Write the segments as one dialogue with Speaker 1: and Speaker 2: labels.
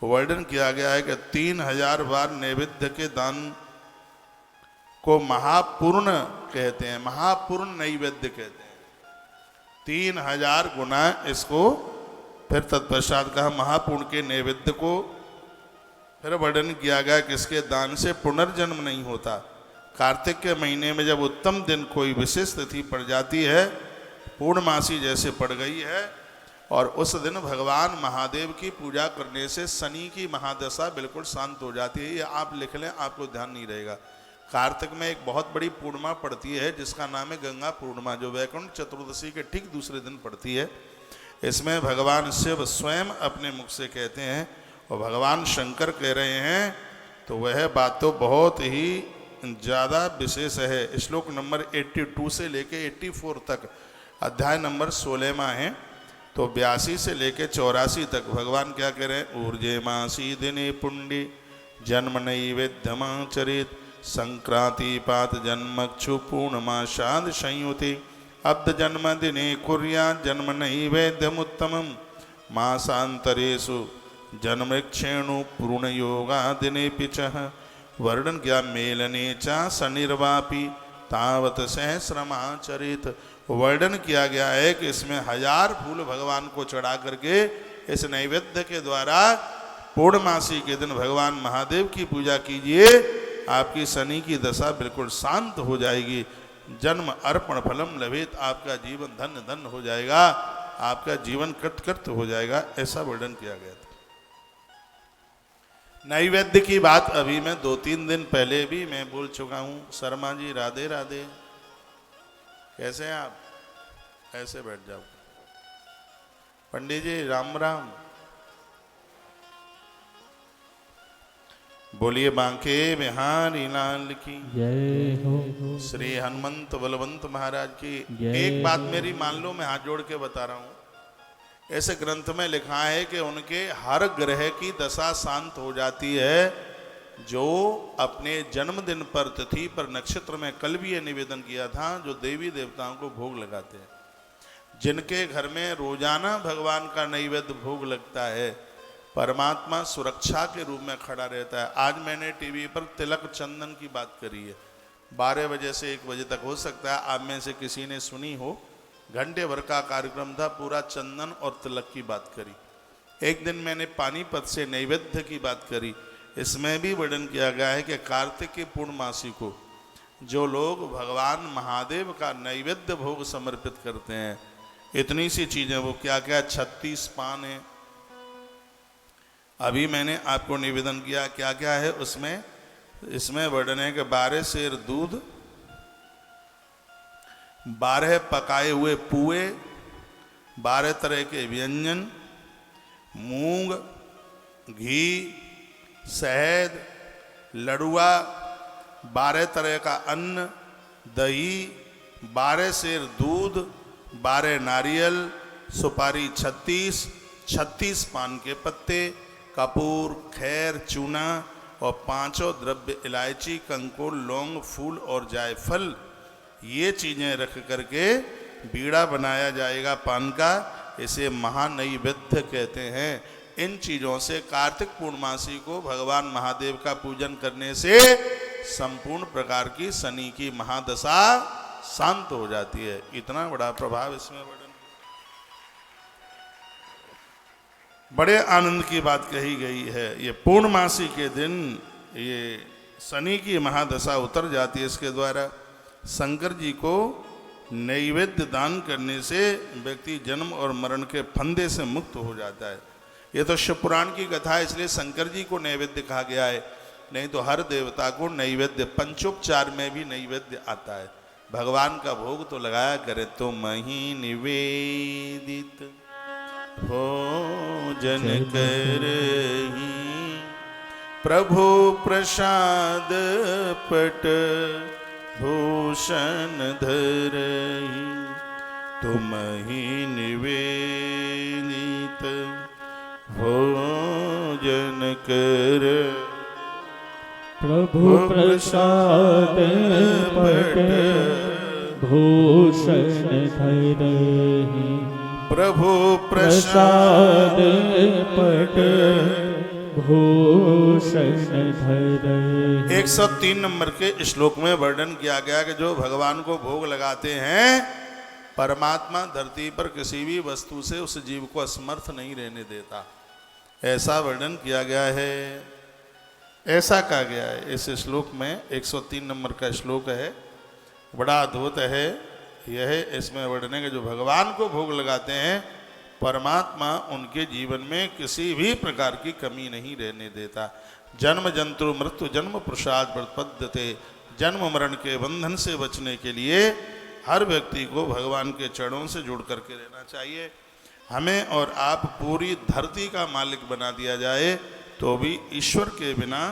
Speaker 1: वर्णन किया गया है कि 3000 बार नैवेद्य के दान को महापूर्ण कहते हैं, महापूर्ण नैवेद्य कहते हैं। 3000 गुना इसको, फिर तत्पश्चात कहा महापूर्ण के नैवेद्य को। फिर वर्णन किया गया कि इसके दान से पुनर्जन्म नहीं होता। कार्तिक के महीने में जब उत्तम दिन कोई विशेष तिथि पड़ जाती है, पूर्णमासी जैसे पड़ गई है, और उस दिन भगवान महादेव की पूजा करने से शनि की महादशा बिल्कुल शांत हो जाती है। ये आप लिख लें, आपको ध्यान नहीं रहेगा। कार्तिक में एक बहुत बड़ी पूर्णिमा पड़ती है जिसका नाम है गंगा पूर्णिमा, जो वैकुंठ चतुर्दशी के ठीक दूसरे दिन पड़ती है। इसमें भगवान शिव स्वयं अपने मुख से कहते हैं और भगवान शंकर कह रहे हैं, तो वह बात तो बहुत ही ज़्यादा विशेष है। श्लोक नंबर 82 से लेके 84 तक, अध्याय नंबर 16वां है। तो 82 से लेके 84 तक भगवान क्या कह रहे हैं, ऊर्जे मासी दिने पुण्डी जन्म नैवेद्यमाचरित संक्रांति पात जन्मक्षु पूर्णमाशाद संयुति अब्द जन्म दिने कुर्या जन्म नैवेद्यमुत्तमम मासांतरेषु जन्मक्षेणु पूर्ण योगा दिने पिचः वर्णन क्या मेलने चा शनिर्वापी तावत सहस्रमाचरित। वर्णन किया गया है कि इसमें 1000 फूल भगवान को चढ़ा करके इस नैवेद्य के द्वारा पूर्णमासी के दिन भगवान महादेव की पूजा कीजिए, आपकी शनि की दशा बिल्कुल शांत हो जाएगी। जन्म अर्पण फलम लभेत, आपका जीवन धन्य धन्य हो जाएगा, आपका जीवन कृत हो जाएगा, ऐसा वर्णन किया गया था। नैवेद्य की बात अभी मैं 2-3 दिन पहले भी मैं बोल चुका हूँ। शर्मा जी राधे राधे, कैसे हैं आप? ऐसे बैठ जाओ। पंडित जी राम राम। बोलिए बांके बिहारी लाल की
Speaker 2: जय हो।
Speaker 1: श्री हनुमंत बलवंत महाराज की। एक बात मेरी मान लो, मैं हाथ जोड़ के बता रहा हूँ। ऐसे ग्रंथ में लिखा है कि उनके हर ग्रह की दशा शांत हो जाती है जो अपने जन्मदिन पर, तिथि पर, नक्षत्र में, कल भी ये निवेदन किया था, जो देवी देवताओं को भोग लगाते हैं, जिनके घर में रोजाना भगवान का नैवेद्य भोग लगता है, परमात्मा सुरक्षा के रूप में खड़ा रहता है। आज मैंने टीवी पर तिलक चंदन की बात करी है, 12 बजे से 1 बजे तक, हो सकता है आप में से किसी ने सुनी हो। घंटे भर का कार्यक्रम था, पूरा चंदन और तिलक की बात करी। एक दिन मैंने पानीपत से नैवेद्य की बात करी। इसमें भी वर्णन किया गया है कि कार्तिक की पूर्णमासी को जो लोग भगवान महादेव का नैवेद्य भोग समर्पित करते हैं, इतनी सी चीजें, वो क्या क्या 36 पान है। अभी मैंने आपको निवेदन किया क्या क्या है उसमें। इसमें वर्णन है कि 12 सेर दूध, 12 पकाए हुए पुए, 12 तरह के व्यंजन, मूंग, घी, शहद, लड़ुआ, 12 तरह का अन्न, दही, 12 सेर दूध, 12 नारियल, सुपारी 36 पान के पत्ते, कपूर, खैर, चूना और 5 द्रव्य इलायची, कंकुल, लौंग, फूल और जायफल, ये चीज़ें रख करके बीड़ा बनाया जाएगा पान का। इसे महानैवेद्य कहते हैं। इन चीज़ों से कार्तिक पूर्णमासी को भगवान महादेव का पूजन करने से संपूर्ण प्रकार की शनि की महादशा शांत हो जाती है। इतना बड़ा प्रभाव इसमें वर्णन। बड़े आनंद की बात कही गई है। ये पूर्णमासी के दिन ये शनि की महादशा उतर जाती है। इसके द्वारा शंकर जी को नैवेद्य दान करने से व्यक्ति जन्म और मरण के फंदे से मुक्त हो जाता है। ये तो शिव पुराण की कथा है, इसलिए शंकर जी को नैवेद्य कहा गया है। नहीं तो हर देवता को नैवेद्य, पंचोपचार में भी नैवेद्य आता है। भगवान का भोग तो लगाया करे तो मही निवेदित भोजन करही, प्रभु प्रसाद पट भूषण धरही, तुमहि निवेदित भोजन कर।
Speaker 2: प्रभु प्रसाद पट भूषण धरहि,
Speaker 1: प्रभु प्रसाद
Speaker 2: पट भूषण धरे।
Speaker 1: 103 नंबर के श्लोक में वर्णन किया गया कि जो भगवान को भोग लगाते हैं, परमात्मा धरती पर किसी भी वस्तु से उस जीव को असमर्थ नहीं रहने देता, ऐसा वर्णन किया गया है। ऐसा कहा गया है इस श्लोक में। 103 नंबर का श्लोक है, बड़ा अद्भुत है यह। इसमें वर्णन है कि जो भगवान को भोग लगाते हैं, परमात्मा उनके जीवन में किसी भी प्रकार की कमी नहीं रहने देता। जन्म जंतु मृत्यु जन्म प्रसाद प्रपद्यते। जन्म मरण के बंधन से बचने के लिए हर व्यक्ति को भगवान के चरणों से जुड़ करके रहना चाहिए। हमें और आप पूरी धरती का मालिक बना दिया जाए तो भी ईश्वर के बिना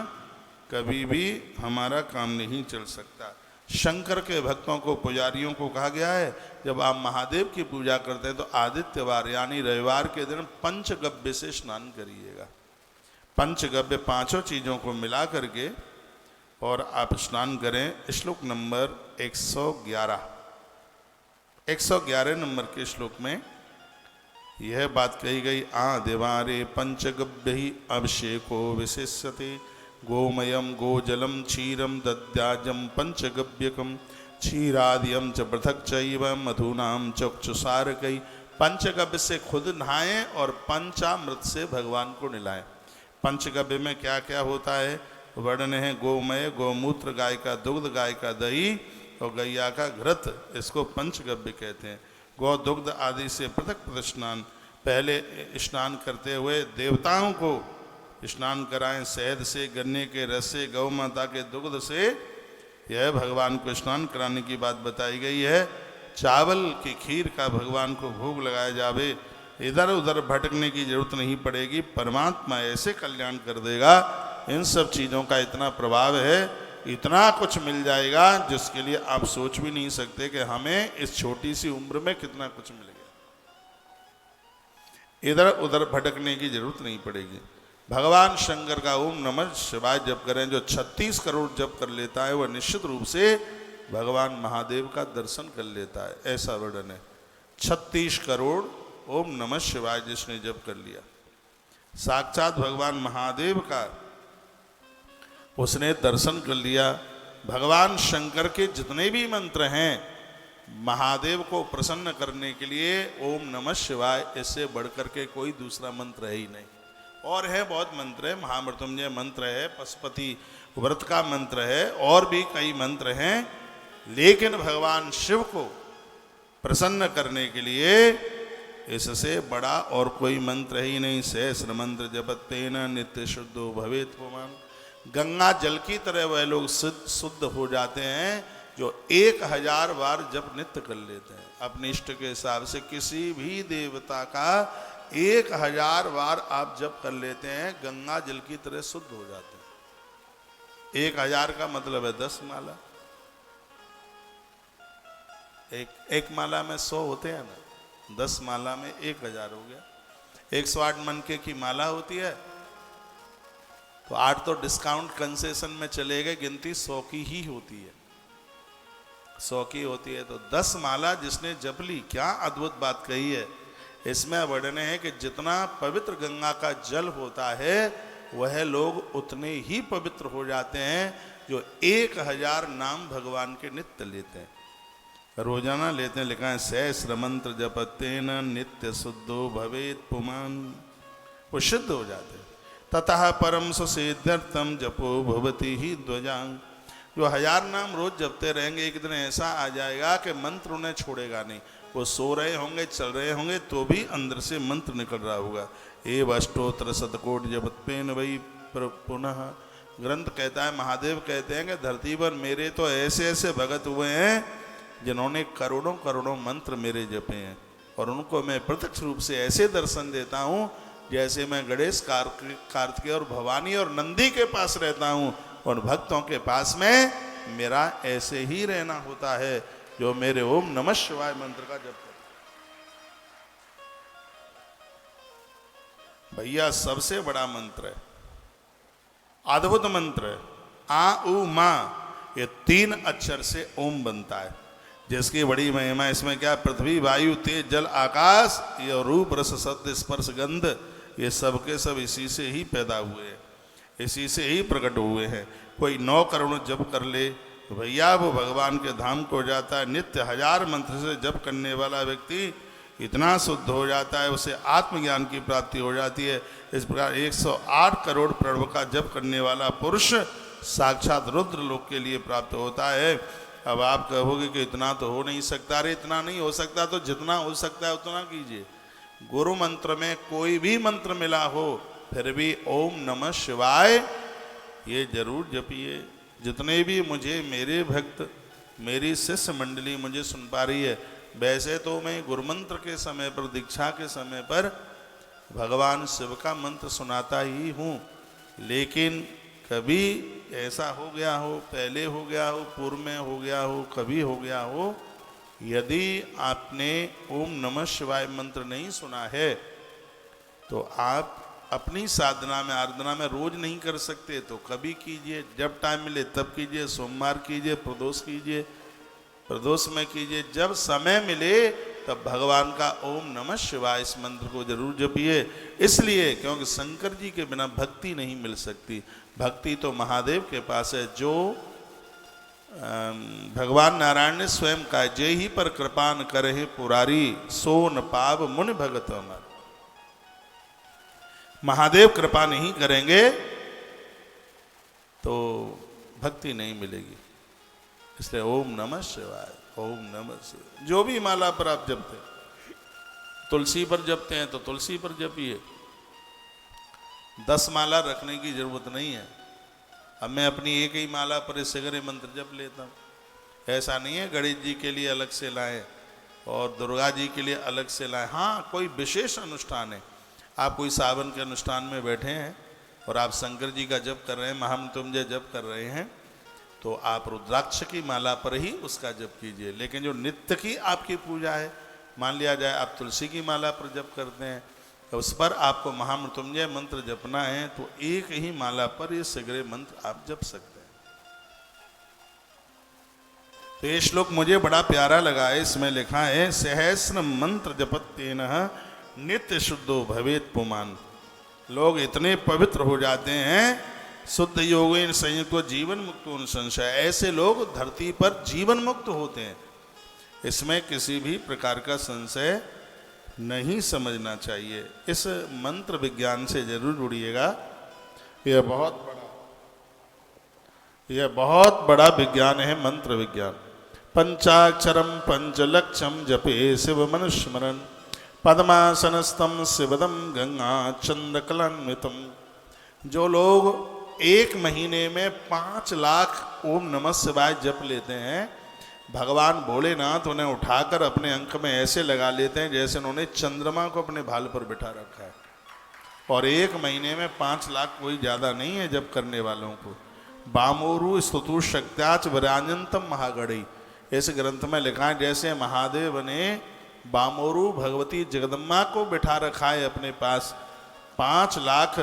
Speaker 1: कभी भी हमारा काम नहीं चल सकता। शंकर के भक्तों को, पुजारियों को कहा गया है, जब आप महादेव की पूजा करते हैं तो आदित्यवार यानी रविवार के दिन पंचगव्य से स्नान करिएगा। पंचगव्य पांचों चीज़ों को मिला करके और आप स्नान करें। श्लोक नंबर 111 नंबर के श्लोक में यह बात कही गई। आदिवारे पंचगव्य ही अभिषेको विशेष्यते। गोमयम गोजलम क्षीरम दद्याजम पंचगव्यकम। क्षीरादियम च पृथक चैव मधुनाम चक्षुसारकई। पंचगव्य से खुद नहाएं और पंचामृत से भगवान को नहलाएं। पंचगव्य में क्या क्या होता है वर्णन है। गोमय गोमूत्र, गाय का दुग्ध, गाय का दही और गैया का घृत, इसको पंचगव्य कहते हैं। गौ दुग्ध आदि से पृथक पृथक स्नान। पहले स्नान करते हुए देवताओं को स्नान कराएं, शहद से, गन्ने के रस से, गौ माता के दुग्ध से। यह भगवान को स्नान कराने की बात बताई गई है। चावल की खीर का भगवान को भोग लगाया जावे। इधर उधर भटकने की जरूरत नहीं पड़ेगी, परमात्मा ऐसे कल्याण कर देगा। इन सब चीज़ों का इतना प्रभाव है, इतना कुछ मिल जाएगा जिसके लिए आप सोच भी नहीं सकते कि हमें इस छोटी सी उम्र में कितना कुछ मिल गया। इधर उधर भटकने की जरूरत नहीं पड़ेगी। भगवान शंकर का ओम नमः शिवाय जप करें, जो 36 करोड़ जप कर लेता है वह निश्चित रूप से भगवान महादेव का दर्शन कर लेता है, ऐसा वर्णन है। 36 करोड़ ओम नमः शिवाय जिसने जप कर लिया, साक्षात भगवान महादेव का उसने दर्शन कर लिया। भगवान शंकर के जितने भी मंत्र हैं, महादेव को प्रसन्न करने के लिए ओम नमः शिवाय, इससे बढ़कर के कोई दूसरा मंत्र है ही नहीं। और है बहुत मंत्र है, महामृत्युंजय मंत्र है, पशुपति व्रत का मंत्र है, और भी कई मंत्र हैं, लेकिन भगवान शिव को प्रसन्न करने के लिए इससे बड़ा और कोई मंत्र ही नहीं। सहस्र मंत्र जपतेन नित्य शुद्धो भवेत पुमान। गंगा जल की तरह वह लोग शुद्ध हो जाते हैं जो 1000 बार जप नित्य कर लेते हैं। अपने इष्ट के हिसाब से किसी भी देवता का 1000 बार आप जप कर लेते हैं, गंगा जल की तरह शुद्ध हो जाते हैं। 1000 का मतलब है 10 माला। एक माला में 100 होते हैं ना, 10 माला में 1000 हो गया। 108 मनके की माला होती है तो 8 तो डिस्काउंट कंसेशन में चले गए, गिनती 100 की ही होती है। 100 की होती है तो 10 माला जिसने जप ली, क्या अद्भुत बात कही है। इसमें वर्णन है कि जितना पवित्र गंगा का जल होता है वह लोग उतने ही पवित्र हो जाते हैं जो 1000 नाम भगवान के नित्य लेते हैं, रोजाना लेते हैं। लिखा है सहस्र मंत्र जपतेन नित्य शुद्धो भवेत पुमान, वो शुद्ध हो जाते हैं। ततः परम सुसिद्ध्यर्थम जपो भवति ही ध्वजांग। जो 1000 नाम रोज जपते रहेंगे, एक दिन ऐसा आ जाएगा कि मंत्र उन्हें छोड़ेगा नहीं। वो सो रहे होंगे, चल रहे होंगे, तो भी अंदर से मंत्र निकल रहा होगा। एव अष्टोत्र शतकोटि जपत्वेन वही पुनः। ग्रंथ कहता है, महादेव कहते हैं कि धरती पर मेरे तो ऐसे ऐसे भगत हुए हैं जिन्होंने करोड़ों करोड़ों मंत्र मेरे जपे हैं, और उनको मैं प्रत्यक्ष रूप से ऐसे दर्शन देता हूँ जैसे मैं गणेश, कार्तिकेय और भवानी और नंदी के पास रहता हूँ। और भक्तों के पास में मेरा ऐसे ही रहना होता है जो मेरे ओम नमः शिवाय मंत्र का जप करते। भैया सबसे बड़ा मंत्र है, अद्भुत मंत्र है। आ उ मा, ये 3 अक्षर से ओम बनता है, जिसकी बड़ी महिमा। इसमें क्या, पृथ्वी वायु तेज जल आकाश, ये रूप रस शब्द स्पर्श गंध, ये सब के सब इसी से ही पैदा हुए हैं। इसी से ही प्रकट हुए हैं। कोई 9 करोड़ जप कर ले तो भैया वो भगवान के धाम को जाता है। नित्य 1000 मंत्र से जप करने वाला व्यक्ति इतना शुद्ध हो जाता है, उसे आत्मज्ञान की प्राप्ति हो जाती है। इस प्रकार 108 करोड़ प्रणव का जप करने वाला पुरुष साक्षात रुद्र लोक के लिए प्राप्त होता है। अब आप कहोगे कि इतना तो हो नहीं सकता। अरे इतना नहीं हो सकता तो जितना हो सकता है उतना कीजिए। गुरु मंत्र में कोई भी मंत्र मिला हो फिर भी ओम नमः शिवाय ये जरूर जपिए। जितने भी मुझे मेरे भक्त, मेरी शिष्य मंडली मुझे सुन पा रही है, वैसे तो मैं गुरु मंत्र के समय पर, दीक्षा के समय पर भगवान शिव का मंत्र सुनाता ही हूँ, लेकिन कभी ऐसा हो गया हो, पहले हो गया हो, पूर्व में हो गया हो, कभी हो गया हो, यदि आपने ओम नमः शिवाय मंत्र नहीं सुना है तो आप अपनी साधना में, आराधना में रोज नहीं कर सकते तो कभी कीजिए, जब टाइम मिले तब कीजिए। सोमवार कीजिए, प्रदोष कीजिए, प्रदोष में कीजिए, जब समय मिले तब भगवान का ओम नमः शिवाय इस मंत्र को जरूर जपिए। इसलिए क्योंकि शंकर जी के बिना भक्ति नहीं मिल सकती। भक्ति तो महादेव के पास है, जो भगवान नारायण ने स्वयं कहा, जय ही पर कृपान करे पुरारी, सोन पाव मुनि भगत अमर। महादेव कृपा नहीं करेंगे तो भक्ति नहीं मिलेगी। इसलिए ओम नमः शिवाय, ओम नमः शिवाय। जो भी माला पर आप जपते, तुलसी पर जपते हैं तो तुलसी पर जपिए। 10 माला रखने की जरूरत नहीं है। अब मैं अपनी एक ही माला पर सगरे मंत्र जप लेता हूँ, ऐसा नहीं है गणेश जी के लिए अलग से लाएं और दुर्गा जी के लिए अलग से लाएं। हाँ, कोई विशेष अनुष्ठान है, आप कोई सावन के अनुष्ठान में बैठे हैं और आप शंकर जी का जप कर रहे हैं, महामृत्युंजय जप कर रहे हैं, तो आप रुद्राक्ष की माला पर ही उसका जप कीजिए। लेकिन जो नित्य की आपकी पूजा है, मान लिया जाए आप तुलसी की माला पर जप करते हैं, तो उस पर आपको महामृत्युंजय मंत्र जपना है, तो एक ही माला पर ये सगरे मंत्र आप जप सकते हैं। तो ये श्लोक मुझे बड़ा प्यारा लगा है। इसमें लिखा है, सहस्र मंत्र जपत्येनः नित्य शुद्धो भवेत पुमान। लोग इतने पवित्र हो जाते हैं, शुद्ध योगेन संयुक्त जीवन मुक्त संशय। ऐसे लोग धरती पर जीवन मुक्त होते हैं, इसमें किसी भी प्रकार का संशय नहीं समझना चाहिए। इस मंत्र विज्ञान से जरूर जुड़िएगा। यह बहुत बड़ा विज्ञान है, मंत्र विज्ञान। पंचाक्षरम पंचलक्षम जपे शिव मनुस्मरण, पद्मासनस्तम शिवदम गंगा चंद्रकलान्वितम। जो लोग 1 महीने में 5 लाख ओम नमः शिवाय जप लेते हैं, भगवान भोलेनाथ उन्हें उठाकर अपने अंक में ऐसे लगा लेते हैं जैसे उन्होंने चंद्रमा को अपने भाल पर बिठा रखा है। और 1 महीने में 5 लाख कोई ज़्यादा नहीं है जप करने वालों को। बामोरु स्तुतु शक्त्याच वराजंतम महागढ़ी, इस ग्रंथ में लिखा है जैसे महादेव ने बामोरु भगवती जगदम्बा को बिठा रखा है अपने पास, 5 लाख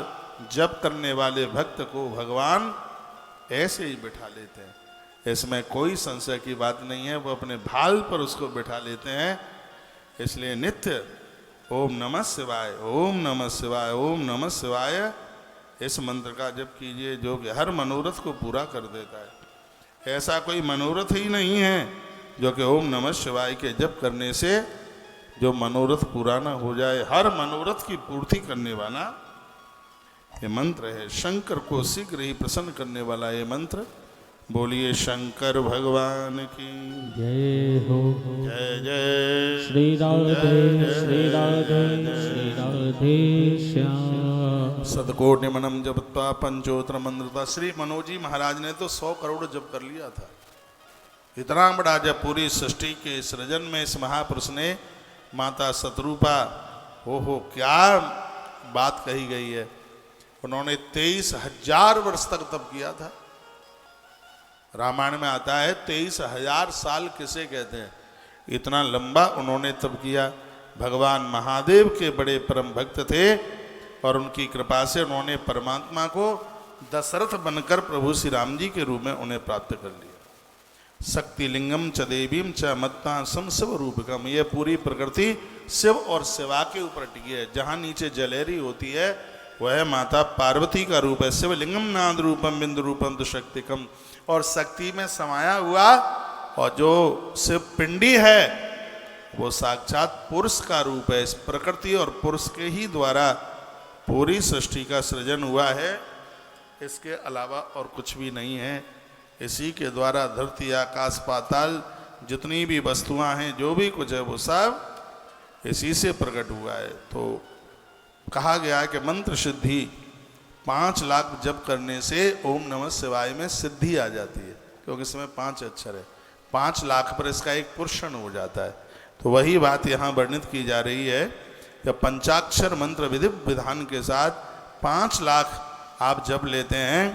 Speaker 1: जप करने वाले भक्त को भगवान ऐसे ही बिठा लेते हैं। इसमें कोई संशय की बात नहीं है, वो अपने भाल पर उसको बिठा लेते हैं। इसलिए नित्य ओम नमः शिवाय, ओम नमः शिवाय, ओम नमः शिवाय इस मंत्र का जप कीजिए, जो कि हर मनोरथ को पूरा कर देता है। ऐसा कोई मनोरथ ही नहीं है जो कि ओम नमः शिवाय के जप करने से जो मनोरथ पूरा ना हो जाए। हर मनोरथ की पूर्ति करने वाला ये मंत्र है। शंकर को शीघ्र ही प्रसन्न करने वाला ये मंत्र। बोलिए शंकर भगवान की
Speaker 2: जय हो।
Speaker 1: जय जय
Speaker 2: श्री राधे श्री राधे श्री राधे श्याम।
Speaker 1: सतकोटि मनम जपत्वा पंचोत्र मंत्रता। श्री मनोजी महाराज ने तो 100 करोड़ जप कर लिया था। इतना बड़ा जब पूरी सृष्टि के सृजन में इस महापुरुष ने माता शतरूपा, हो क्या बात कही गई है। उन्होंने 23,000 वर्ष तक तप किया था। रामायण में आता है 23,000 साल किसे कहते हैं, इतना लंबा उन्होंने तप किया। भगवान महादेव के बड़े परम भक्त थे और उनकी कृपा से उन्होंने परमात्मा को दशरथ बनकर प्रभु श्री राम जी के रूप में उन्हें प्राप्त कर लिया। शक्ति लिंगम च देवीम च मत्ता सम शिव रूपकम। यह पूरी प्रकृति शिव और शिवा के ऊपर टिकी है। जहाँ नीचे जलेरी होती है वह माता पार्वती का रूप है। शिवलिंगम नाद रूपम बिंदु रूपम तो शक्तिकम, और शक्ति में समाया हुआ, और जो शिव पिंडी है वो साक्षात पुरुष का रूप है। इस प्रकृति और पुरुष के ही द्वारा पूरी सृष्टि का सृजन हुआ है, इसके अलावा और कुछ भी नहीं है। इसी के द्वारा धरती आकाश पाताल जितनी भी वस्तुएं हैं, जो भी कुछ है, वो सब इसी से प्रकट हुआ है। तो कहा गया है कि मंत्र सिद्धि 5 लाख जप करने से ओम नमः शिवाय में सिद्धि आ जाती है, क्योंकि इसमें 5 अक्षर है। 5 लाख पर इसका एक पुरुषण हो जाता है। तो वही बात यहाँ वर्णित की जा रही है। जब पंचाक्षर मंत्र विधि विधान के साथ 5 लाख आप जप लेते हैं,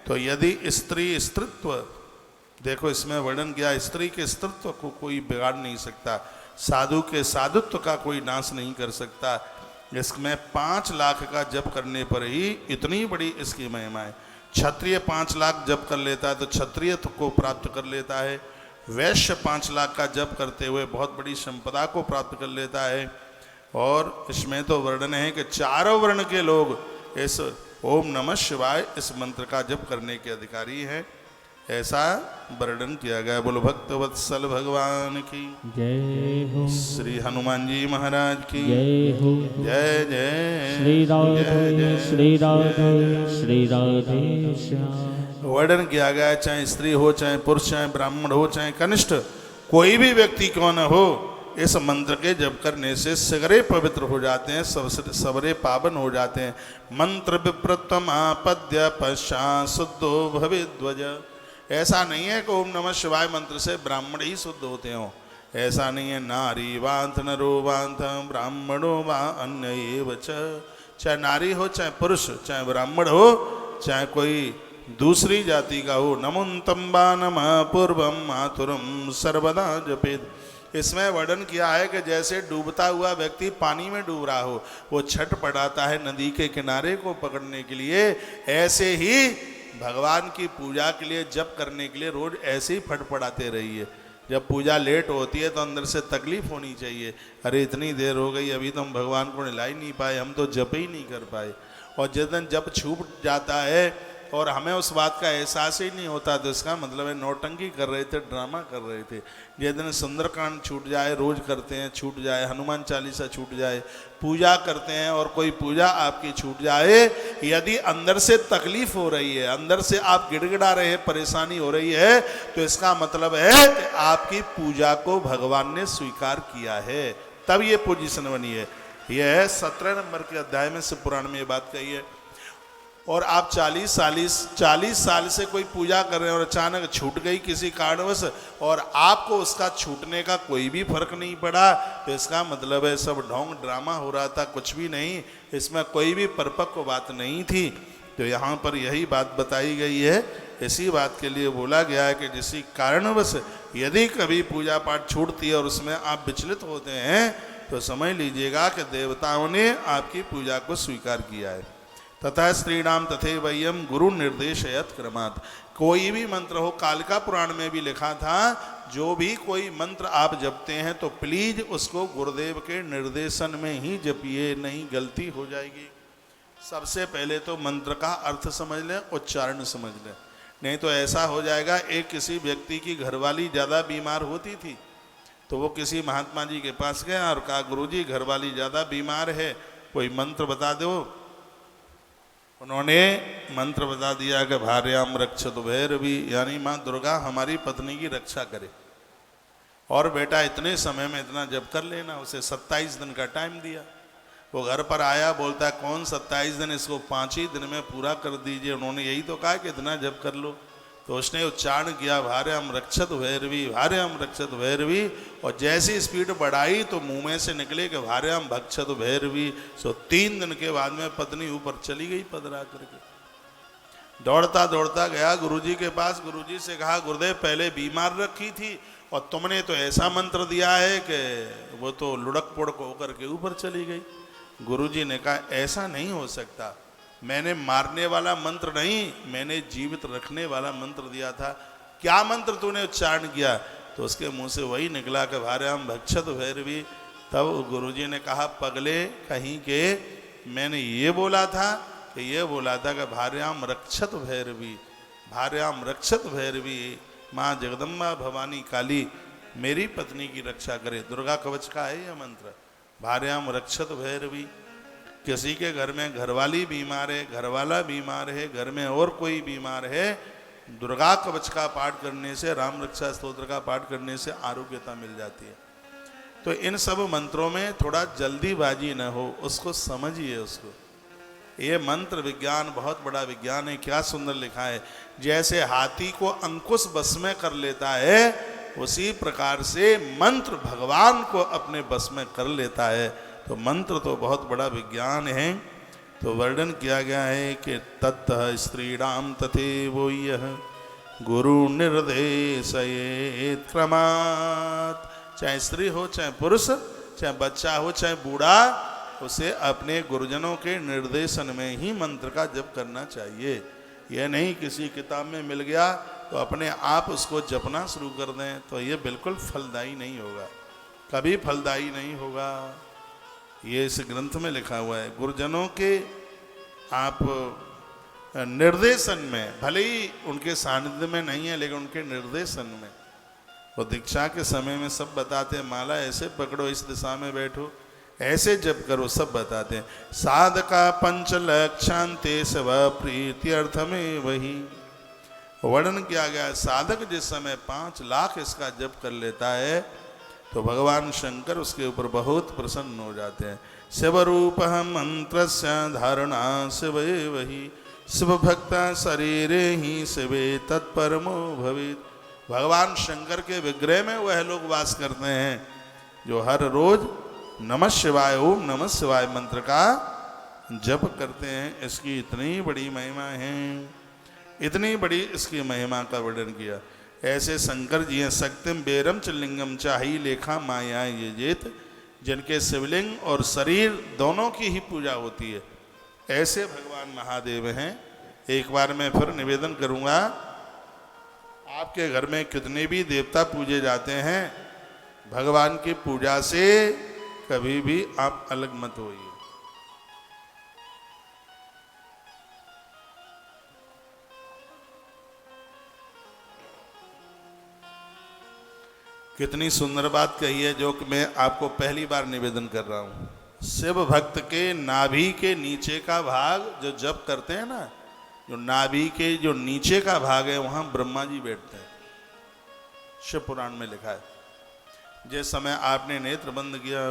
Speaker 1: तो यदि स्त्री स्त्रीत्व, देखो इसमें वर्णन किया, स्त्री के स्त्रीत्व को कोई बिगाड़ नहीं सकता, साधु के साधुत्व का कोई नाश नहीं कर सकता। इसमें 5 लाख का जप करने पर ही इतनी बड़ी इसकी महिमा है। क्षत्रिय 5 लाख जप कर लेता है तो क्षत्रियत्व को प्राप्त कर लेता है। वैश्य 5 लाख का जप करते हुए बहुत बड़ी संपदा को प्राप्त कर लेता है। और इसमें तो वर्णन है कि चारों वर्ण के लोग इस ओम नमः शिवाय इस मंत्र का जप करने के अधिकारी हैं, ऐसा वर्णन किया गया। बोलो भक्त वत्सल भगवान की
Speaker 2: जय हो,
Speaker 1: श्री हनुमान जी महाराज की
Speaker 2: जय हो,
Speaker 1: जय जय
Speaker 2: श्री राधे श्री राधे श्री राधे श्याम।
Speaker 1: वर्णन किया गया, चाहे स्त्री हो, चाहे पुरुष, चाहे ब्राह्मण हो, चाहे कनिष्ठ, कोई भी व्यक्ति क्यों न हो, इस मंत्र के जप करने से सगरे पवित्र हो जाते हैं, सबरे पावन हो जाते हैं। मंत्र विप्रतम आपद्य पश्चात शुद्धो भवेद्वज। ऐसा नहीं है कि ओम नमः शिवाय मंत्र से ब्राह्मण ही शुद्ध होते हो, ऐसा नहीं है। नारी वांत नरो वांत ब्राह्मणो वा अन्य एव च। चाहे नारी हो, चाहे पुरुष, चाहे ब्राह्मण हो, चाहे कोई दूसरी जाति का हो, नमुन्तम वा नमः पूर्वम मातुरम सर्वदा जपेत। इसमें वर्णन किया है कि जैसे डूबता हुआ व्यक्ति पानी में डूब रहा हो, वो छट पड़ाता है नदी के किनारे को पकड़ने के लिए, ऐसे ही भगवान की पूजा के लिए जप करने के लिए रोज ऐसे ही फटफड़ाते रहिए। जब पूजा लेट होती है तो अंदर से तकलीफ होनी चाहिए, अरे इतनी देर हो गई, अभी तो हम भगवान को नहला ही नहीं पाए, हम तो जप ही नहीं कर पाए। और जिस दिन जप छूट जाता है और हमें उस बात का एहसास ही नहीं होता, तो इसका मतलब है नौटंकी कर रहे थे, ड्रामा कर रहे थे। जिस दिन सुंदरकांड छूट जाए, रोज करते हैं छूट जाए, हनुमान चालीसा छूट जाए, पूजा करते हैं और कोई पूजा आपकी छूट जाए, यदि अंदर से तकलीफ हो रही है, अंदर से आप गिड़गिड़ा रहे हैं, परेशानी हो रही है, तो इसका मतलब है कि आपकी पूजा को भगवान ने स्वीकार किया है, तब ये पोजीशन बनी है। यह 17 नंबर के अध्याय में शिव पुराण में ये बात कही है। और आप 40 साल से कोई पूजा कर रहे हैं और अचानक छूट गई किसी कारणवश, और आपको उसका छूटने का कोई भी फर्क नहीं पड़ा, तो इसका मतलब है सब ढोंग ड्रामा हो रहा था, कुछ भी नहीं, इसमें कोई भी परिपक्व बात नहीं थी। तो यहाँ पर यही बात बताई गई है। इसी बात के लिए बोला गया है कि जिसी कारणवश यदि कभी पूजा पाठ छूटती है और उसमें आप विचलित होते हैं, तो समझ लीजिएगा कि देवताओं ने आपकी पूजा को स्वीकार किया है। तथा स्त्रीणाम तथे वयम गुरु निर्देशयत क्रमात्। कोई भी मंत्र हो, कालिका पुराण में भी लिखा था, जो भी कोई मंत्र आप जपते हैं तो प्लीज उसको गुरुदेव के निर्देशन में ही जपिए, नहीं गलती हो जाएगी। सबसे पहले तो मंत्र का अर्थ समझ लें, उच्चारण समझ लें, नहीं तो ऐसा हो जाएगा। एक किसी व्यक्ति की घरवाली ज़्यादा बीमार होती थी, तो वो किसी महात्मा जी के पास गया और कहा, गुरुजी घरवाली ज़्यादा बीमार है, कोई मंत्र बता दो। उन्होंने मंत्र बता दिया कि भार्याम रक्षत भैरवी, यानी माँ दुर्गा हमारी पत्नी की रक्षा करे, और बेटा इतने समय में इतना जप कर लेना। उसे 27 दिन का टाइम दिया। वो घर पर आया, बोलता है कौन 27 दिन, इसको 5 ही दिन में पूरा कर दीजिए। उन्होंने यही तो कहा कि इतना जप कर लो। तो उसने उच्चारण किया, भार्याम रक्षत भैरवी, भार्याम रक्षत भैरवी, और जैसी स्पीड बढ़ाई तो मुंह में से निकले कि भार्याम भक्षत भैरवी। सो 3 दिन के बाद में पत्नी ऊपर चली गई पधरा करके। दौड़ता दौड़ता गया गुरुजी के पास, गुरुजी से कहा, गुरुदेव पहले बीमार रखी थी और तुमने तो ऐसा मंत्र दिया है कि वो तो लुढ़क पुढ़क होकर के ऊपर चली गई। गुरुजी ने कहा, ऐसा नहीं हो सकता, मैंने मारने वाला मंत्र नहीं, मैंने जीवित रखने वाला मंत्र दिया था। क्या मंत्र तूने उच्चारण किया? तो उसके मुंह से वही निकला कि भार्याम भक्षत भैरवी। तब गुरुजी ने कहा, पगले कहीं के मैंने ये बोला था कि भार्याम रक्षत भैरवी, भार्याम रक्षत भैरवी, माँ जगदम्बा भवानी काली मेरी पत्नी की रक्षा करे। दुर्गा कवच का है यह मंत्र, भार्याम रक्षत भैरवी। किसी के घर में घरवाली बीमार है, घरवाला बीमार है, घर में और कोई बीमार है, दुर्गा कवच का पाठ करने से, राम रक्षा स्तोत्र का पाठ करने से आरोग्यता मिल जाती है। तो इन सब मंत्रों में थोड़ा जल्दीबाजी न हो, उसको समझिए। उसको ये मंत्र विज्ञान बहुत बड़ा विज्ञान है। क्या सुंदर लिखा है, जैसे हाथी को अंकुश बस में कर लेता है, उसी प्रकार से मंत्र भगवान को अपने बस में कर लेता है। तो मंत्र तो बहुत बड़ा विज्ञान है। तो वर्णन किया गया है कि तत्तः स्त्रीणाम तथैवो यः गुरु निर्देशयेत् क्रमात्। चाहे स्त्री हो, चाहे पुरुष, चाहे बच्चा हो, चाहे बूढ़ा, उसे अपने गुरुजनों के निर्देशन में ही मंत्र का जप करना चाहिए। यह नहीं किसी किताब में मिल गया तो अपने आप उसको जपना शुरू कर दें, तो ये बिल्कुल फलदायी नहीं होगा, कभी फलदायी नहीं होगा। ये इस ग्रंथ में लिखा हुआ है। गुरुजनों के आप निर्देशन में, भले ही उनके सानिध्य में नहीं है, लेकिन उनके निर्देशन में, वो दीक्षा के समय में सब बताते हैं, माला ऐसे पकड़ो, इस दिशा में बैठो, ऐसे जप करो, सब बताते हैं। साधका पंच लक्षांते स्व प्रीति अर्थ में वही वर्णन किया गया है। साधक जिस समय 5 लाख इसका जप कर लेता है तो भगवान शंकर उसके ऊपर बहुत प्रसन्न हो जाते हैं। शिव रूप मंत्र धारणा शिव वही, शिव भक्ता शरीरे ही शिवे तत्परमो भवेत्। भगवान शंकर के विग्रह में वह लोग वास करते हैं जो हर रोज नमः शिवाय, ओम नमः शिवाय मंत्र का जप करते हैं। इसकी इतनी बड़ी महिमा है, इतनी बड़ी इसकी महिमा का वर्णन किया। ऐसे शंकर जी हैं, शक्तिम बेरम च लिंगम चाही लेखा माया ये जेत, जिनके शिवलिंग और शरीर दोनों की ही पूजा होती है, ऐसे भगवान महादेव हैं। एक बार मैं फिर निवेदन करूंगा, आपके घर में कितने भी देवता पूजे जाते हैं, भगवान की पूजा से कभी भी आप अलग मत होइए। कितनी सुंदर बात कही है, जो कि मैं आपको पहली बार निवेदन कर रहा हूं। शिव भक्त के नाभि के नीचे का भाग जो जप करते हैं ना, जो नाभि के जो नीचे का भाग है, वहां ब्रह्मा जी बैठते हैं। शिव पुराण में लिखा है। जिस समय आपने नेत्र बंद किया,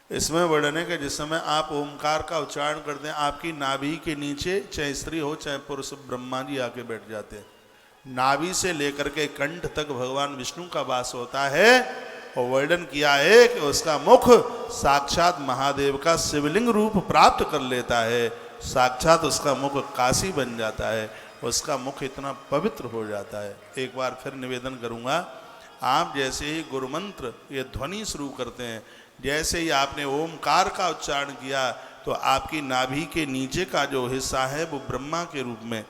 Speaker 1: इसमें वर्णन है कि जिस समय आप ओमकार का उच्चारण करते हैं, आपकी नाभि के नीचे, चाहे स्त्री हो चाहे पुरुष, ब्रह्मा जी आके बैठ जाते हैं। नाभि से लेकर के कंठ तक भगवान विष्णु का वास होता है। और वर्णन किया है कि उसका मुख साक्षात महादेव का शिवलिंग रूप प्राप्त कर लेता है, साक्षात उसका मुख काशी बन जाता है, उसका मुख इतना पवित्र हो जाता है। एक बार फिर निवेदन करूंगा, आप जैसे ही गुरु मंत्र ये ध्वनि शुरू करते हैं, जैसे ही आपने ओमकार का उच्चारण किया, तो आपकी नाभि के नीचे का जो हिस्सा है वो ब्रह्मा के रूप में,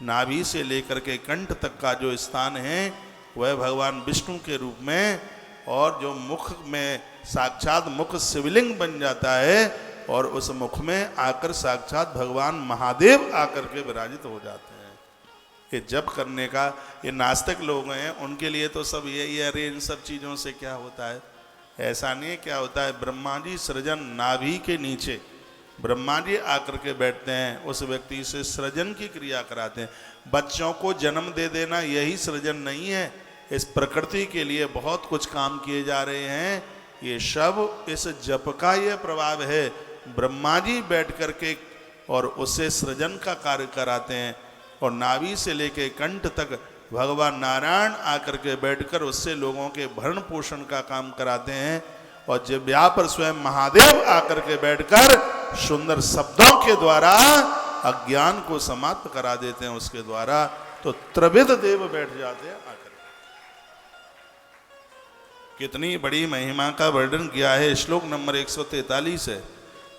Speaker 1: नाभि से लेकर के कंठ तक का जो स्थान है वह भगवान विष्णु के रूप में, और जो मुख में साक्षात मुख शिवलिंग बन जाता है, और उस मुख में आकर साक्षात भगवान महादेव आकर के विराजित हो जाते हैं। ये जप करने का, ये नास्तिक लोग हैं, उनके लिए तो सब यही है, अरे इन सब चीज़ों से क्या होता है। ऐसा नहीं है। क्या होता है, ब्रह्मा जी सृजन, नाभि के नीचे ब्रह्मा जी आकर के बैठते हैं, उस व्यक्ति से सृजन की क्रिया कराते हैं। बच्चों को जन्म दे देना यही सृजन नहीं है, इस प्रकृति के लिए बहुत कुछ काम किए जा रहे हैं। ये सब इस जप का यह प्रभाव है। ब्रह्मा जी बैठ करके और उससे सृजन का कार्य कराते हैं, और नाभि से लेके कंठ तक भगवान नारायण आकर के बैठकर उससे लोगों के भरण पोषण का काम कराते हैं। और जिब्या पर स्वयं महादेव आकर के बैठकर सुंदर शब्दों के द्वारा अज्ञान को समाप्त करा देते हैं उसके द्वारा। तो त्रिविध देव बैठ जाते हैं आकर। कितनी बड़ी महिमा का वर्णन किया है। श्लोक नंबर 143 है,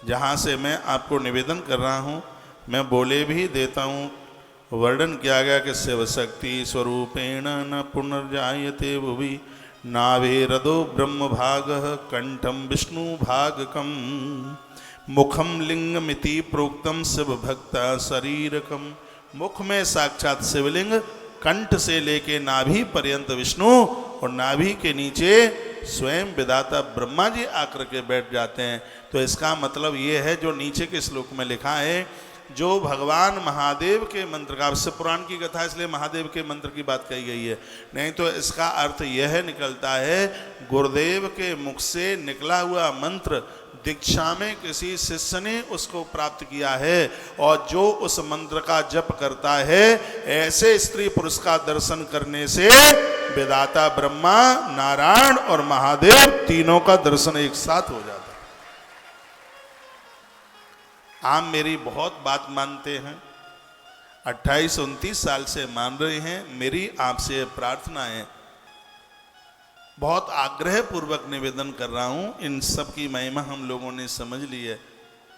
Speaker 1: जहाँ से मैं आपको निवेदन कर रहा हूँ, मैं बोले भी देता हूँ। वर्णन किया गया कि शिव शक्ति स्वरूपेण न पुनर्जायते भुवि नाभेरदो ब्रह्म भाग कंठम विष्णु भागकम मुखम लिंगमिति प्रोक्तम शिव भक्ता शरीरकम। मुख में साक्षात शिवलिंग, कंठ से लेके नाभि पर्यंत विष्णु और नाभि के नीचे स्वयं विधाता ब्रह्मा जी आकर के बैठ जाते हैं। तो इसका मतलब ये है जो नीचे के श्लोक में लिखा है, जो भगवान महादेव के मंत्र का, शिव पुराण की कथा इसलिए महादेव के मंत्र की बात कही गई है, नहीं तो इसका अर्थ यह निकलता है गुरुदेव के मुख से निकला हुआ मंत्र दीक्षा में किसी शिष्य ने उसको प्राप्त किया है, और जो उस मंत्र का जप करता है ऐसे स्त्री पुरुष का दर्शन करने से विधाता ब्रह्मा, नारायण और महादेव तीनों का दर्शन एक साथ हो जाता है। आप मेरी बहुत बात मानते हैं, 28-29 साल से मान रहे हैं। मेरी आपसे प्रार्थना है, बहुत आग्रह पूर्वक निवेदन कर रहा हूं, इन सब की महिमा हम लोगों ने समझ ली है।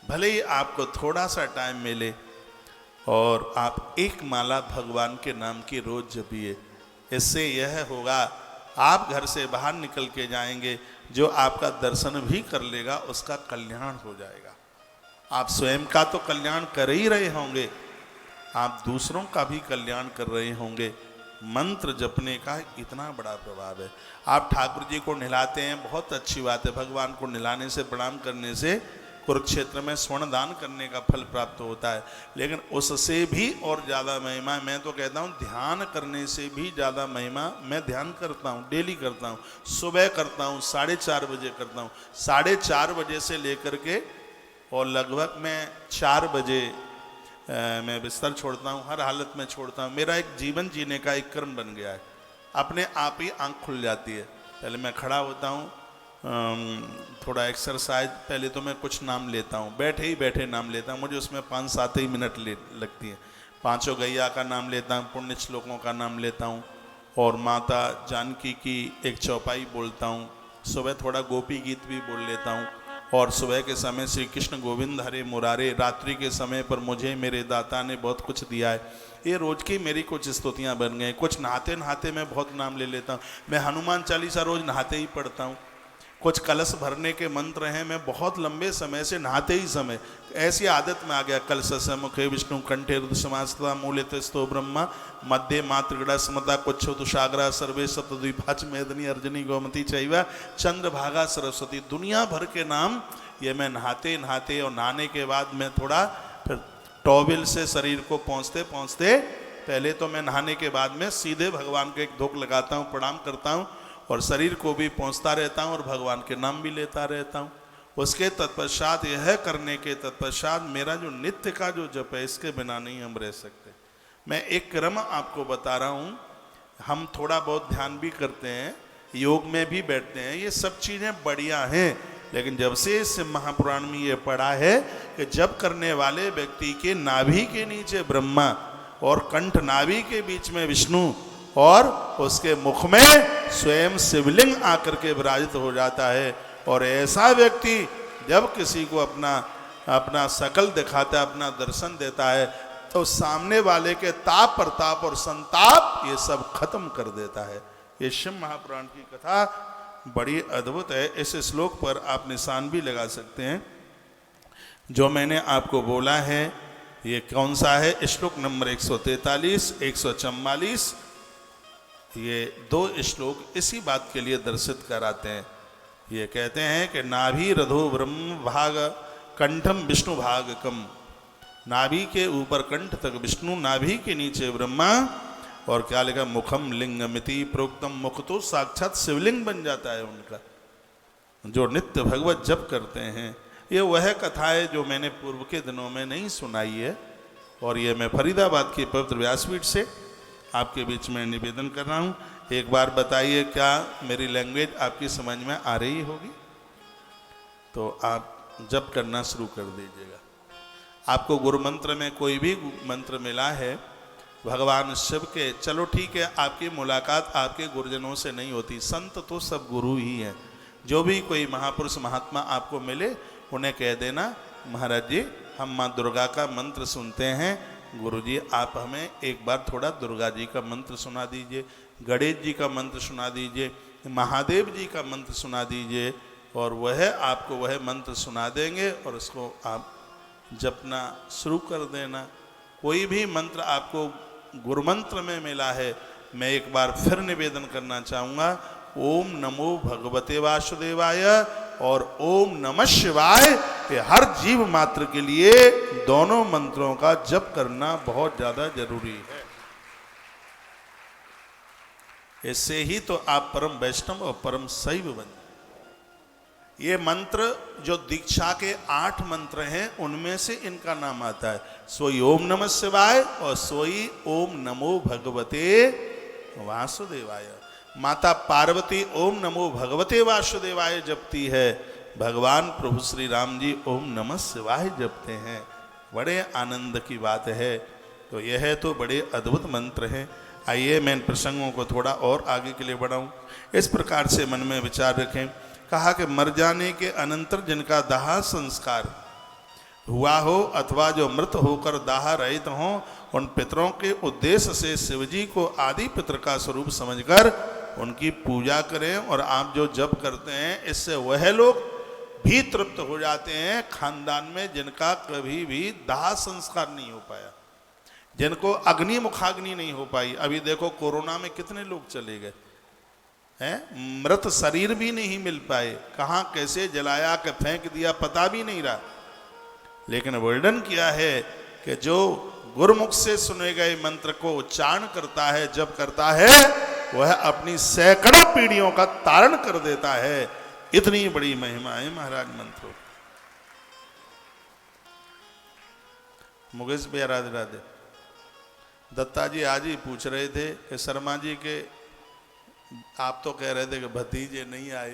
Speaker 1: भले ही आपको थोड़ा सा टाइम मिले और आप एक माला भगवान के नाम की रोज जपिए। इससे यह होगा, आप घर से बाहर निकल के जाएंगे, जो आपका दर्शन भी कर लेगा उसका कल्याण हो जाएगा। आप स्वयं का तो कल्याण कर ही रहे होंगे, आप दूसरों का भी कल्याण कर रहे होंगे। मंत्र जपने का इतना बड़ा प्रभाव है। आप ठाकुर जी को नहलाते हैं, बहुत अच्छी बात है। भगवान को नहलाने से, प्रणाम करने से कुरुक्षेत्र में स्वर्ण दान करने का फल प्राप्त होता है, लेकिन उससे भी और ज़्यादा महिमा, मैं तो कहता हूँ ध्यान करने से भी ज़्यादा महिमा। मैं ध्यान करता हूँ, डेली करता हूँ, सुबह करता हूँ, 4:30 बजे करता हूँ। 4:30 बजे से लेकर के और लगभग मैं 4 बजे मैं बिस्तर छोड़ता हूँ, हर हालत में छोड़ता हूँ। मेरा एक जीवन जीने का एक कर्म बन गया है, अपने आप ही आँख खुल जाती है। पहले मैं खड़ा होता हूँ, थोड़ा एक्सरसाइज, पहले तो मैं कुछ नाम लेता हूँ, बैठे ही बैठे नाम लेता हूँ। मुझे उसमें 5-7 ही मिनट लगती है। 5 गैया का नाम लेता हूँ, पुण्य श्लोकों का नाम लेता हूँ, और माता जानकी की एक चौपाई बोलता हूँ। सुबह थोड़ा गोपी गीत भी बोल लेता हूँ, और सुबह के समय श्री कृष्ण गोविंद हरे मुरारे। रात्रि के समय पर मुझे मेरे दाता ने बहुत कुछ दिया है। ये रोज की मेरी कुछ स्तुतियाँ बन गई। कुछ नहाते नहाते मैं बहुत नाम ले लेता हूँ। मैं हनुमान चालीसा रोज नहाते ही पढ़ता हूँ। कुछ कलश भरने के मंत्र हैं, मैं बहुत लंबे समय से नहाते ही समय ऐसी आदत में आ गया। कलश मुखे विष्णु कंठे रुद्र समास्ता मूले स्तो ब्रह्मा मध्य मातृगड़ा स्मता कुच्छो तुषाग्रा सर्वे सप्तद्वीपाच मेदनी अर्जनी गोमती चैवा चंद्रभागा सरस्वती। दुनिया भर के नाम ये मैं नहाते नहाते, और नहाने के बाद मैं थोड़ा फिर टॉवेल से शरीर को पहुँचते पहुँचते, पहले तो मैं नहाने के बाद में सीधे भगवान को एक धोख लगाता हूँ, प्रणाम करता हूँ, और शरीर को भी पहुँचता रहता हूँ और भगवान के नाम भी लेता रहता हूँ। उसके तत्पश्चात, यह करने के तत्पश्चात मेरा जो नित्य का जो जप है, इसके बिना नहीं हम रह सकते। मैं एक क्रम आपको बता रहा हूँ। हम थोड़ा बहुत ध्यान भी करते हैं, योग में भी बैठते हैं, ये सब चीज़ें बढ़िया हैं, लेकिन जब से इस महापुराण में ये पढ़ा है कि जप करने वाले व्यक्ति के नाभि के नीचे ब्रह्मा और कंठ नाभि के बीच में विष्णु और उसके मुख में स्वयं शिवलिंग आकर के विराजित हो जाता है। और ऐसा व्यक्ति जब किसी को अपना शकल दिखाता है, अपना दर्शन देता है, तो सामने वाले के ताप प्रताप और संताप ये सब खत्म कर देता है। ये शिव महापुराण की कथा बड़ी अद्भुत है। इस श्लोक पर आप निशान भी लगा सकते हैं। जो मैंने आपको बोला है ये कौन सा है? श्लोक नंबर 143, 144। ये 2 श्लोक इसी बात के लिए दर्शित कराते हैं। ये कहते हैं कि नाभि रधो ब्रह्म भाग कंठम विष्णु भागकम। नाभि के ऊपर कंठ तक विष्णु, नाभि के नीचे ब्रह्मा, और क्या लिखा? मुखम लिंगमिति प्रोक्तम। मुख तो साक्षात शिवलिंग बन जाता है उनका, जो नित्य भगवत जप करते हैं। ये वह कथा है जो मैंने पूर्व के दिनों में नहीं सुनाई है, और ये मैं फरीदाबाद की पवित्र व्यासपीठ से आपके बीच में निवेदन कर रहा हूँ। एक बार बताइए, क्या मेरी लैंग्वेज आपकी समझ में आ रही होगी? तो आप जप करना शुरू कर दीजिएगा। आपको गुरु मंत्र में कोई भी मंत्र मिला है भगवान शिव के, चलो ठीक है, आपकी मुलाकात आपके गुरुजनों से नहीं होती, संत तो सब गुरु ही हैं। जो भी कोई महापुरुष महात्मा आपको मिले उन्हें कह देना, महाराज जी हम माँ दुर्गा का मंत्र सुनते हैं, गुरुजी आप हमें एक बार थोड़ा दुर्गा जी का मंत्र सुना दीजिए, गणेश जी का मंत्र सुना दीजिए, महादेव जी का मंत्र सुना दीजिए, और वह आपको वह मंत्र सुना देंगे और उसको आप जपना शुरू कर देना। कोई भी मंत्र आपको गुरु मंत्र में मिला है, मैं एक बार फिर निवेदन करना चाहूँगा, ओम नमो भगवते वासुदेवाय और ओम नमः शिवाय, ये हर जीव मात्र के लिए दोनों मंत्रों का जप करना बहुत ज़्यादा जरूरी है। इससे ही तो आप परम वैष्णव और परम शैव बन। ये मंत्र जो दीक्षा के 8 मंत्र हैं उनमें से इनका नाम आता है, सोई ओम नमः शिवाय और सोई ओम नमो भगवते वासुदेवाय। माता पार्वती ओम नमो भगवते वासुदेवाय जपती है, भगवान प्रभु श्री राम जी ओम नमः शिवाय जपते हैं। बड़े आनंद की बात है। तो यह तो बड़े अद्भुत मंत्र हैं। आइए मैं इन प्रसंगों को थोड़ा और आगे के लिए बढ़ाऊं। इस प्रकार से मन में विचार रखें। कहा कि मर जाने के अनंतर जिनका दाह संस्कार हुआ हो अथवा जो मृत होकर दाह रहित हों, उन पितरों के उद्देश्य से शिवजी को आदि पितर का स्वरूप समझकर उनकी पूजा करें। और आप जो जप करते हैं इससे वह लोग भी तृप्त हो जाते हैं खानदान में जिनका कभी भी दाह संस्कार नहीं हो पाया, जिनको अग्नि मुखाग्नि नहीं हो पाई। अभी देखो कोरोना में कितने लोग चले गए हैं, मृत शरीर भी नहीं मिल पाए, कहाँ कैसे जलाया के फेंक दिया पता भी नहीं रहा। लेकिन वर्णन किया है कि जो गुरुमुख से सुने गए मंत्र को उच्चारण करता है, जब करता है, वह अपनी सैकड़ों पीढ़ियों का तारण कर देता है। इतनी बड़ी महिमा है महाराज मंत्रों। मुकेश भैया राधे राधे। दत्ता जी आज ही पूछ रहे थे कि शर्मा जी के, आप तो कह रहे थे कि भतीजे नहीं आए,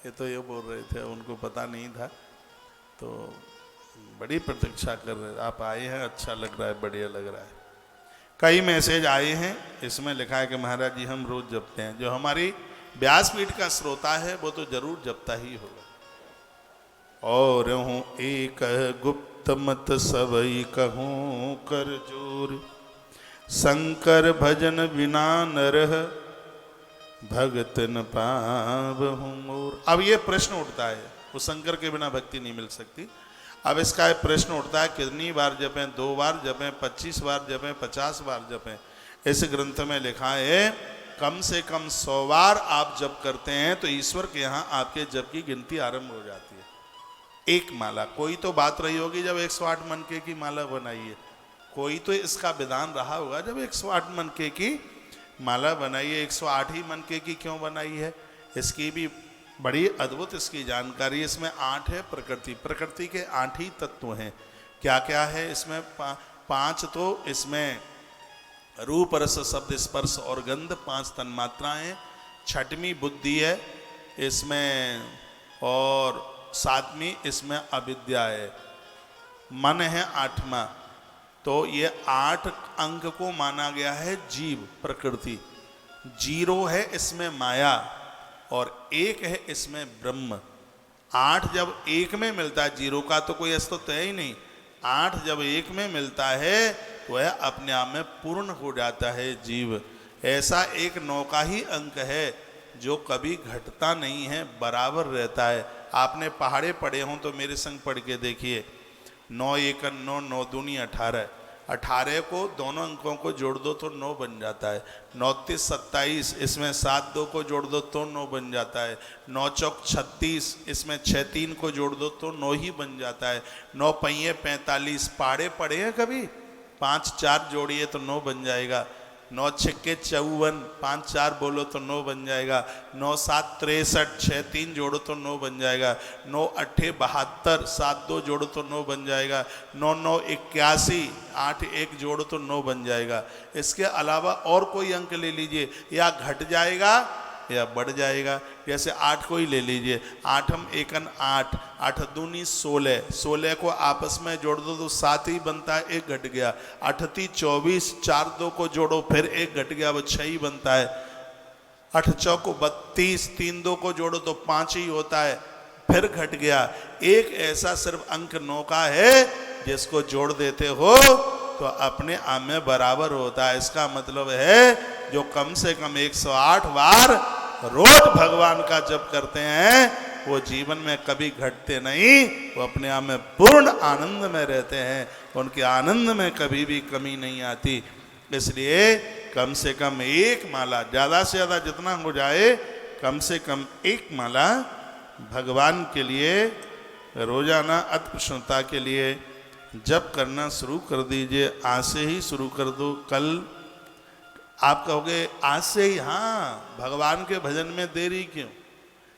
Speaker 1: ये तो ये बोल रहे थे उनको पता नहीं था, तो बड़ी प्रतीक्षा कर रहे, आप आए हैं, अच्छा लग रहा है, बढ़िया लग रहा है। कई मैसेज आए हैं, इसमें लिखा है कि महाराज जी हम रोज जपते हैं। जो हमारी व्यासपीठ का श्रोता है वो तो जरूर जपता ही होगा। और हूँ एक गुप्त मत सबई कहूँ कर जोर, शंकर भजन बिना नरह भगत न पावहु मोर। अब ये प्रश्न उठता है, वो शंकर के बिना भक्ति नहीं मिल सकती। अब इसका एक प्रश्न उठता है, कितनी बार जपें? 2 बार जपें, 25 बार जपें, 50 बार जपें? इस ग्रंथ में लिखा है कम से कम 100 बार आप जप करते हैं तो ईश्वर के यहाँ आपके जप की गिनती आरंभ हो जाती है। एक माला, कोई तो बात रही होगी जब 108 मनके की माला बनाई है, कोई तो इसका विधान रहा होगा जब 108 मनके की माला बनाई है। 108 ही मनके की क्यों बनाई है, इसकी भी बड़ी अद्भुत इसकी जानकारी। इसमें 8 है प्रकृति, प्रकृति के 8 ही तत्व हैं। क्या क्या है इसमें? 5 तो इसमें रूप रस शब्द स्पर्श और गंध, 5 तन्मात्राएं। 6वीं बुद्धि है इसमें, और 7वीं इसमें अविद्या है। मन है 8वां। तो ये 8 अंक को माना गया है जीव, प्रकृति। 0 है इसमें माया और 1 है इसमें ब्रह्म। 8 जब 1 में मिलता है, 0 का तो कोई अस्तित्व है ही नहीं, 8 जब 1 में मिलता है तो वह अपने आप में पूर्ण हो जाता है जीव। ऐसा एक 9 का ही अंक है जो कभी घटता नहीं है, बराबर रहता है। आपने पहाड़े पढ़े हों तो मेरे संग पढ़ के देखिए। 9 1 9, 9 दूनी 18। 18 को दोनों अंकों को जोड़ दो तो 9 बन जाता है। 9 3 27, इसमें 7 2 को जोड़ दो तो 9 बन जाता है। 9 चौक 36, इसमें 6 3 को जोड़ दो तो 9 ही बन जाता है। 9 पहिए 45, पहाड़े पढ़े हैं कभी? 5 4 जोड़िए तो 9 बन जाएगा। 9 छक्के 54, 5 4 बोलो तो 9 बन जाएगा। 9 7 63, 6 3 जोड़ो तो 9 बन जाएगा। 9 8 72, 7 2 जोड़ो तो 9 बन जाएगा। 9 9 81, 8 1 जोड़ो तो 9 बन जाएगा। इसके अलावा और कोई अंक ले लीजिए, या घट जाएगा या बढ़ जाएगा। जैसे 8 को ही ले लीजिए, 8 एकन 8, 8 दूनी 16, 16 को आपस में जोड़ दो तो 7 ही बनता है, 1 घट गया। 8 × 24, 4 2 को जोड़ो फिर 1 घट गया, वो 6 ही बनता है। 8 चौको 32, 3 2 को जोड़ो तो 5 ही होता है, फिर घट गया। एक ऐसा सिर्फ अंक 9 का है जिसको जोड़ देते हो तो अपने आप में बराबर होता है। इसका मतलब है जो कम से कम 108 बार रोज भगवान का जप करते हैं वो जीवन में कभी घटते नहीं, वो अपने आप में पूर्ण आनंद में रहते हैं, उनके आनंद में कभी भी कमी नहीं आती। इसलिए कम से कम 1 माला, ज़्यादा से ज़्यादा जितना हो जाए कम से कम 1 माला भगवान के लिए रोजाना अति प्रसन्नता के लिए जप करना शुरू कर दीजिए। आज से ही शुरू कर दो। कल आप कहोगे आज से ही, हाँ भगवान के भजन में देरी क्यों?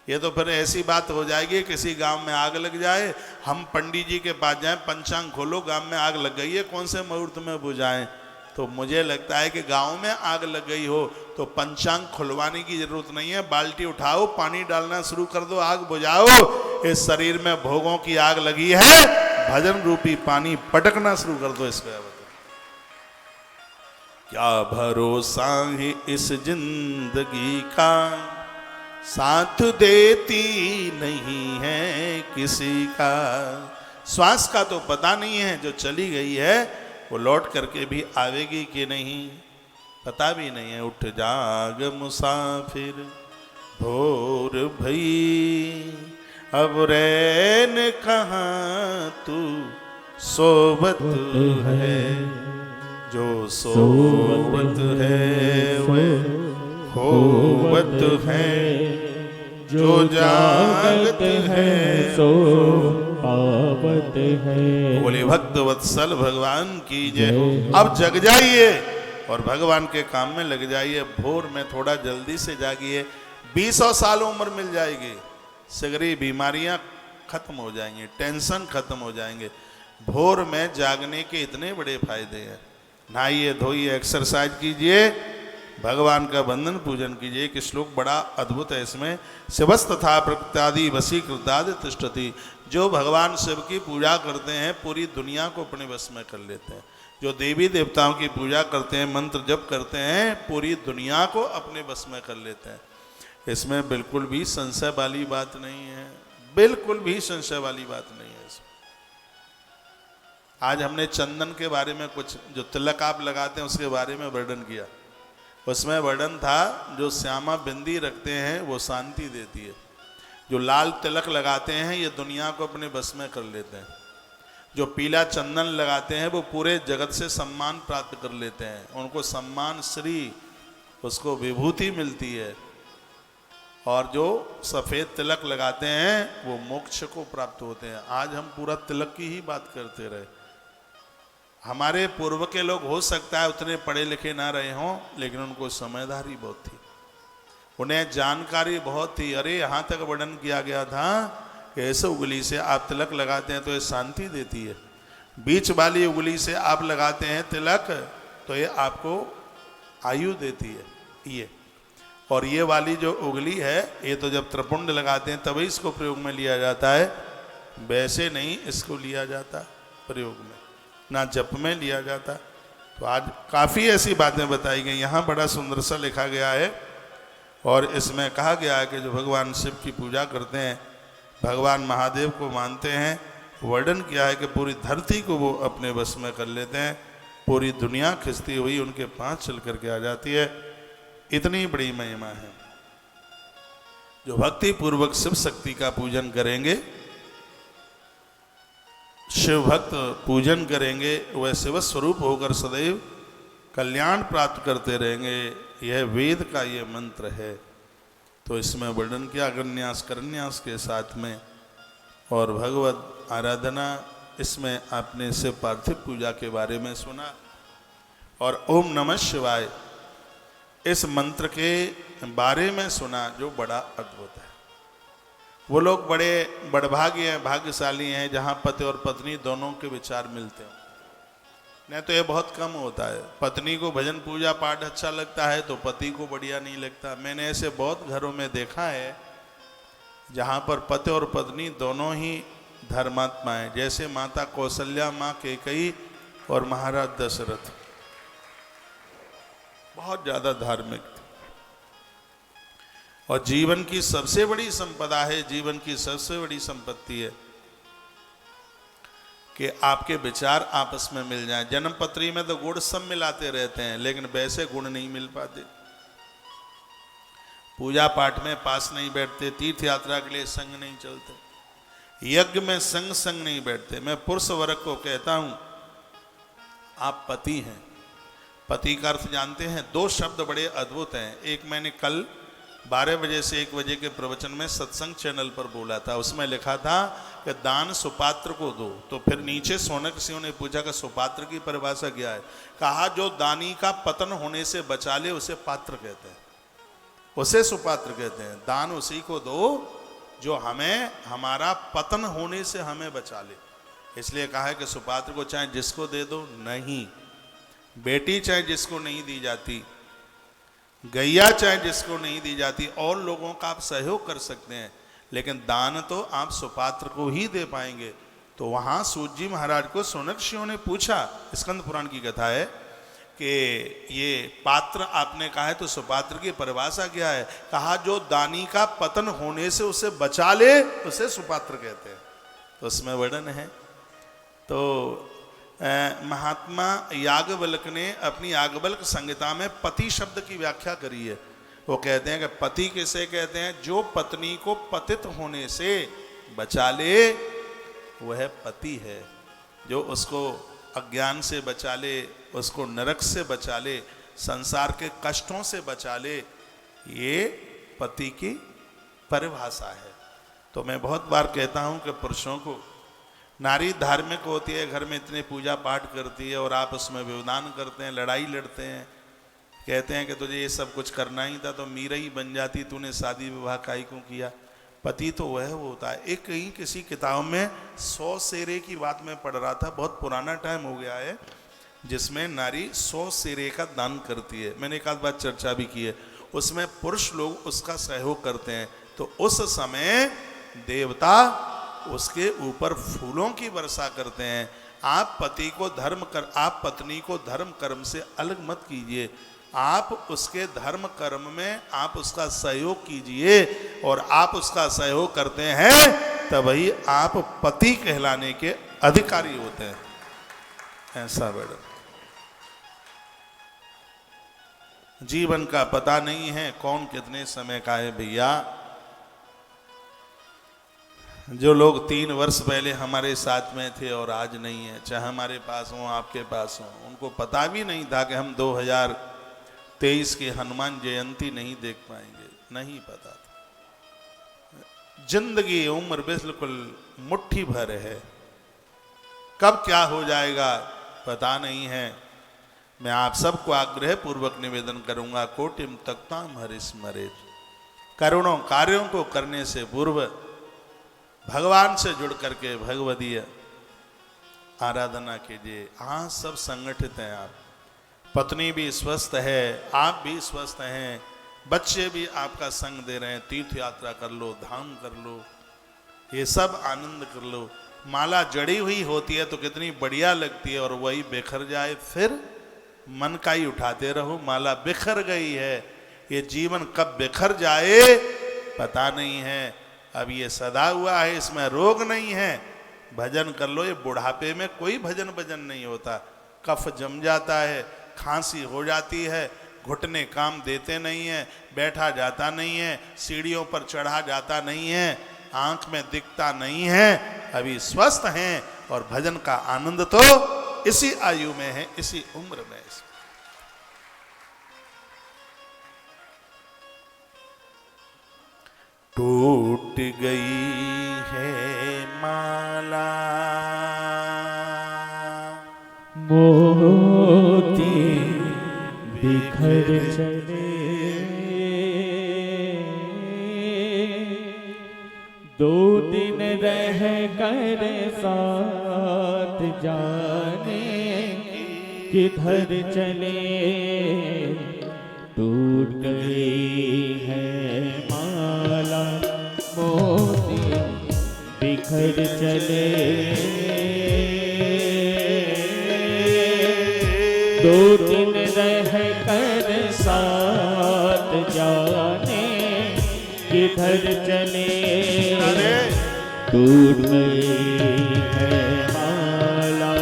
Speaker 1: ये तो फिर ऐसी बात हो जाएगी किसी गांव में आग लग जाए, हम पंडित जी के पास जाएं, पंचांग खोलो गांव में आग लग गई है, कौन से मुहूर्त में बुझाएं? तो मुझे लगता है कि गांव में आग लग गई हो तो पंचांग खुलवाने की जरूरत नहीं है, बाल्टी उठाओ, पानी डालना शुरू कर दो, आग बुझाओ। इस शरीर में भोगों की आग लगी है, भजन रूपी पानी पटकना शुरू कर दो। इसको क्या भरोसा है इस जिंदगी का, साथ देती नहीं है किसी का। श्वास का तो पता नहीं है, जो चली गई है वो लौट करके भी आवेगी कि नहीं पता भी नहीं है। उठ जाग मुसाफिर भोर भई, अब रैन कहाँ तू सोबत है, जो सोबत है वे होवत है, जो जागत है
Speaker 2: सो पावत है।
Speaker 1: बोले भक्त वत्सल भगवान की जय। अब जग जाइए और भगवान के काम में लग जाइए। भोर में थोड़ा जल्दी से जागिए, 20 साल उम्र मिल जाएगी, सगरी बीमारियां खत्म हो जाएंगी, टेंशन खत्म हो जाएंगे। भोर में जागने के इतने बड़े फायदे हैं। नहाइए धोइए, एक्सरसाइज कीजिए, भगवान का बंधन पूजन कीजिए। एक श्लोक बड़ा अद्भुत है इसमें, शिवस् तथा प्रकृत्यादि वशीकृतादि तिष्ठति। जो भगवान शिव की पूजा करते हैं पूरी दुनिया को अपने वश में कर लेते हैं। जो देवी देवताओं की पूजा करते हैं, मंत्र जप करते हैं, पूरी दुनिया को अपने वश में कर लेते हैं। इसमें बिल्कुल भी संशय वाली बात नहीं है, बिल्कुल भी संशय वाली बात नहीं है इसमें। आज हमने चंदन के बारे में कुछ, जो तिलक आप लगाते हैं उसके बारे में वर्णन किया। उसमें वर्णन था जो श्यामा बिंदी रखते हैं वो शांति देती है, जो लाल तिलक लगाते हैं ये दुनिया को अपने बस में कर लेते हैं, जो पीला चंदन लगाते हैं वो पूरे जगत से सम्मान प्राप्त कर लेते हैं, उनको सम्मान श्री, उसको विभूति मिलती है। और जो सफ़ेद तिलक लगाते हैं वो मोक्ष को प्राप्त होते हैं। आज हम पूरा तिलक की ही बात करते रहे। हमारे पूर्व के लोग हो सकता है उतने पढ़े लिखे ना रहे हों, लेकिन उनको समझदारी बहुत थी, उन्हें जानकारी बहुत थी। अरे यहाँ तक वर्णन किया गया था कि ऐसे उंगली से आप तिलक लगाते हैं तो ये शांति देती है, बीच वाली उंगली से आप लगाते हैं तिलक तो ये आपको आयु देती है ये, और ये वाली जो उंगली है ये तो जब त्रिपुंड लगाते हैं तभी इसको प्रयोग में लिया जाता है, वैसे नहीं इसको लिया जाता प्रयोग में, ना जप में लिया जाता। तो आज काफ़ी ऐसी बातें बताई गई। यहाँ बड़ा सुंदर सा लिखा गया है और इसमें कहा गया है कि जो भगवान शिव की पूजा करते हैं, भगवान महादेव को मानते हैं, वर्णन किया है कि पूरी धरती को वो अपने बस में कर लेते हैं, पूरी दुनिया खिंचती हुई उनके पास चल करके आ जाती है। इतनी बड़ी महिमा है। जो भक्ति पूर्वक शिव शक्ति का पूजन करेंगे, शिव भक्त पूजन करेंगे, वह शिव स्वरूप होकर सदैव कल्याण प्राप्त करते रहेंगे। यह वेद का ये मंत्र है। तो इसमें वर्णन किया अगन्यास करन्यास के साथ में, और भगवत आराधना इसमें आपने शिव पार्थिव पूजा के बारे में सुना, और ओम नमः शिवाय इस मंत्र के बारे में सुना, जो बड़ा अद्भुत है। वो लोग बड़े बड़भागी हैं, भाग्यशाली हैं जहाँ पति और पत्नी दोनों के विचार मिलते हैं। नहीं तो ये बहुत कम होता है। पत्नी को भजन पूजा पाठ अच्छा लगता है तो पति को बढ़िया नहीं लगता। मैंने ऐसे बहुत घरों में देखा है जहाँ पर पति और पत्नी दोनों ही धर्मात्मा हैं, जैसे माता कौशल्या, माँ कैकेयी और महाराज दशरथ, बहुत ज्यादा धार्मिक थे। और जीवन की सबसे बड़ी संपदा है, जीवन की सबसे बड़ी संपत्ति है कि आपके विचार आपस में मिल जाएं। जन्मपत्री में तो गुण सब मिलाते रहते हैं, लेकिन वैसे गुण नहीं मिल पाते। पूजा पाठ में पास नहीं बैठते, तीर्थ यात्रा के लिए संग नहीं चलते, यज्ञ में संग नहीं बैठते। मैं पुरुष वर्ग को कहता हूं, आप पति हैं। पति का अर्थ जानते हैं? दो शब्द बड़े अद्भुत हैं। एक मैंने कल 12 बजे से 1 बजे के प्रवचन में सत्संग चैनल पर बोला था, उसमें लिखा था कि दान सुपात्र को दो। तो फिर नीचे सोनक सिंह ने पूछा कि सुपात्र की परिभाषा क्या है? कहा जो दानी का पतन होने से बचा ले उसे पात्र कहते हैं, उसे सुपात्र कहते हैं। दान उसी को दो जो हमें हमारा पतन होने से हमें बचा ले। इसलिए कहा है कि सुपात्र को चाहे जिसको दे दो, नहीं बेटी चाहे जिसको नहीं दी जाती, गैया चाहे जिसको नहीं दी जाती, और लोगों का आप सहयोग कर सकते हैं, लेकिन दान तो आप सुपात्र को ही दे पाएंगे। तो वहां सूत जी महाराज को सोनक सिंह ने पूछा, स्कंद पुराण की कथा है, कि ये पात्र आपने कहा है तो सुपात्र की परिभाषा क्या है? कहा जो दानी का पतन होने से उसे बचा ले उसे सुपात्र कहते हैं। तो उसमें वर्णन है। तो महात्मा याज्ञवल्क्य ने अपनी याज्ञवल्क्य संहिता में पति शब्द की व्याख्या करी है। वो कहते हैं कि पति किसे कहते हैं? जो पत्नी को पतित होने से बचा ले वह पति है। जो उसको अज्ञान से बचा ले, उसको नरक से बचा ले, संसार के कष्टों से बचा ले, ये पति की परिभाषा है। तो मैं बहुत बार कहता हूं कि पुरुषों को, नारी धार्मिक होती है, घर में इतने पूजा पाठ करती है और आप उसमें व्यवधान करते हैं, लड़ाई लड़ते हैं, कहते हैं कि तुझे ये सब कुछ करना ही था तो मीरा ही बन जाती, तूने शादी विवाह काहे क्यों किया? पति तो वह होता है। एक कहीं किसी किताब में 100 सेरे की बात मैं पढ़ रहा था, बहुत पुराना टाइम हो गया है, जिसमें नारी 100 सेरे का दान करती है। मैंने एक आध बार चर्चा भी की है। उसमें पुरुष लोग उसका सहयोग करते हैं, तो उस समय देवता उसके ऊपर फूलों की वर्षा करते हैं। आप पति को आप पत्नी को धर्म कर्म से अलग मत कीजिए, आप उसके धर्म कर्म में आप उसका सहयोग कीजिए, और आप उसका सहयोग करते हैं तभी आप पति कहलाने के अधिकारी होते हैं। ऐसा बेटा, जीवन का पता नहीं है कौन कितने समय का है भैया। जो लोग 3 वर्ष पहले हमारे साथ में थे और आज नहीं है, चाहे हमारे पास हो आपके पास हो, उनको पता भी नहीं था कि हम 2023 की हनुमान जयंती नहीं देख पाएंगे, नहीं पता था। जिंदगी उम्र बिल्कुल मुट्ठी भर है, कब क्या हो जाएगा पता नहीं है। मैं आप सबको आग्रह पूर्वक निवेदन करूंगा, कोटिम तक्ताम हरिस्मरेत, करोड़ों कार्यों को करने से पूर्व भगवान से जुड़ करके भगवदीय आराधना कीजिए। हाँ, सब संगठित हैं, आप पत्नी भी स्वस्थ है, आप भी स्वस्थ हैं, बच्चे भी आपका संग दे रहे हैं, तीर्थ यात्रा कर लो, धाम कर लो, ये सब आनंद कर लो। माला जड़ी हुई होती है तो कितनी बढ़िया लगती है, और वही बिखर जाए फिर मन का ही उठाते रहो। माला बिखर गई है, ये जीवन कब बिखर जाए पता नहीं है। अब ये सदा हुआ है, इसमें रोग नहीं है, भजन कर लो। ये बुढ़ापे में कोई भजन भजन नहीं होता, कफ जम जाता है, खांसी हो जाती है, घुटने काम देते नहीं है, बैठा जाता नहीं है, सीढ़ियों पर चढ़ा जाता नहीं है, आंख में दिखता नहीं है। अभी स्वस्थ हैं और भजन का आनंद तो इसी आयु में है, इसी उम्र में। टूट गई है माला
Speaker 2: मोती बिखर चले, 2 दिन रह कर साथ जाने किधर चले टूट गई है माला मोती बिखर चले दो दिन रह कर साथ जाने किधर चले टूट गई है माला।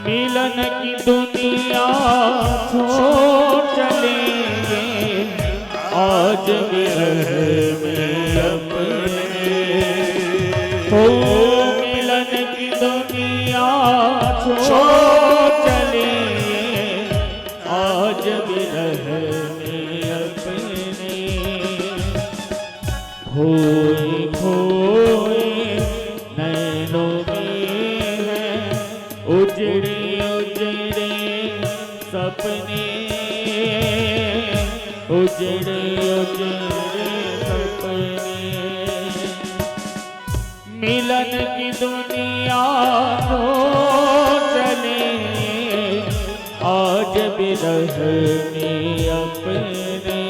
Speaker 2: मिलन की दुनिया छोड़ चलेंगे आज विरह में अपने हो मिलन की दुनिया छोड़ चलेंगे आज विरह में अपने खोए खोए नैनों में है उजड़े उजड़े सपने उजड़े उजड़े सपने मिलन की दुनिया तो चले आज विरह में अपने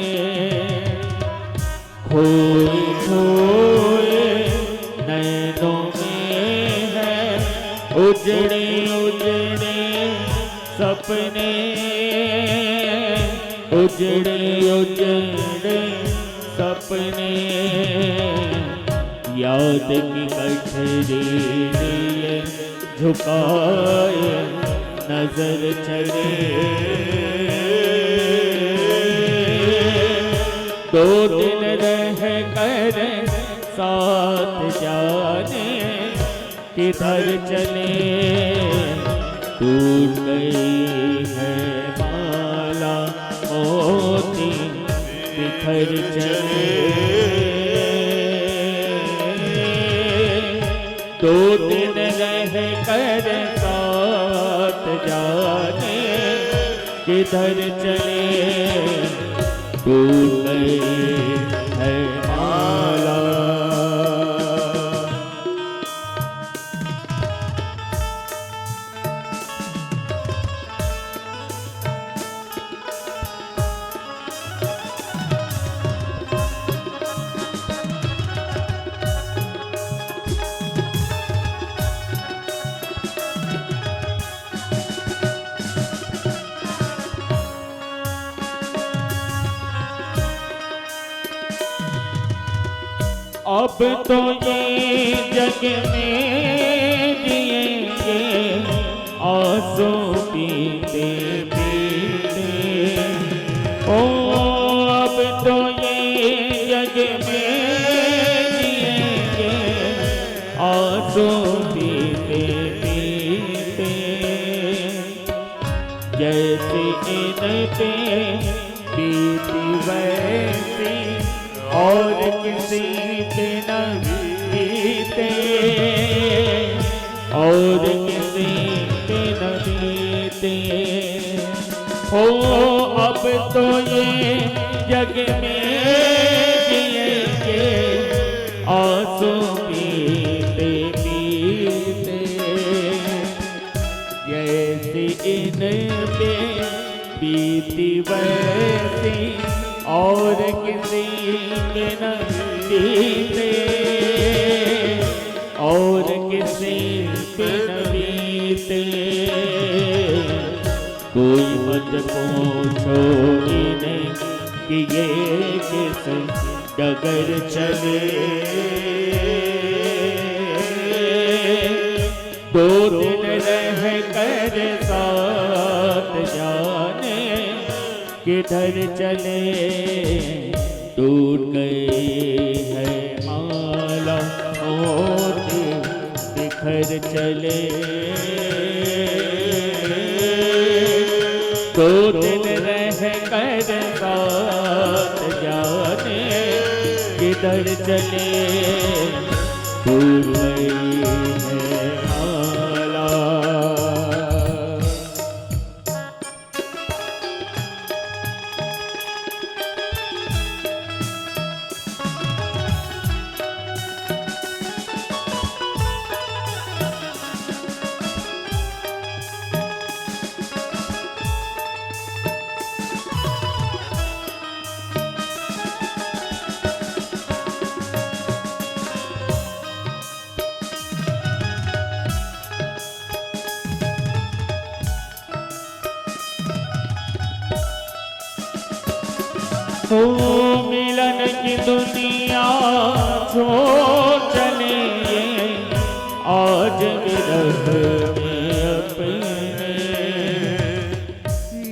Speaker 2: खोए खोए नैनों में है उजड़े उजड़े सपने उजड़े उजड़े सपने याद की कठरी लिए झुकाए नजर चले दो दिन रह कर साथ जाने किधर चले टूट गई है माला मोती बिखर चले दो दिन रह कर साथ जाने किधर चले टूट गई है माला। अब तो ये जग में जिएंगे आंसू पीते पीते ओ अब तो ये जग में जिएंगे आंसू पीते पीते जैसे इन पे बीती वैसी और किसी पे न बीते और किसी पे न बीते हो अब तो ये जग में जिएंगे आंसू पीते पीते जैसे इन पे बीती वैसी और किसी के न बीते और किसी पे न बीते कोई मत पूछो इन्हें कि ये किस डगर चले दो दिन रह कर साथ जाने किधर चले टूट गई है माला मोती बिखर चले दो दिन रह कर साथ जाने किधर चले टूट गई है माला। हो मिलन की दुनिया छोड़ चले आज विरह में अपने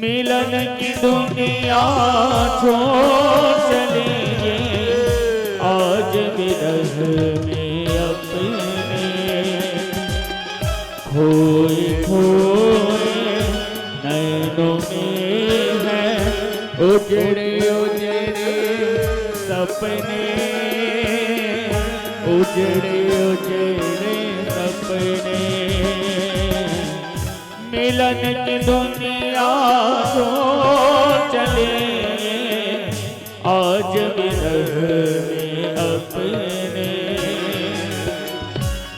Speaker 2: मिलन की दुनिया छोड़ चले आज विरह में अपने खोए खोए नैनों में है उजड़े सपने उजड़े उजड़े सपने मिलन की दुनिया को चले आज विरह में अपने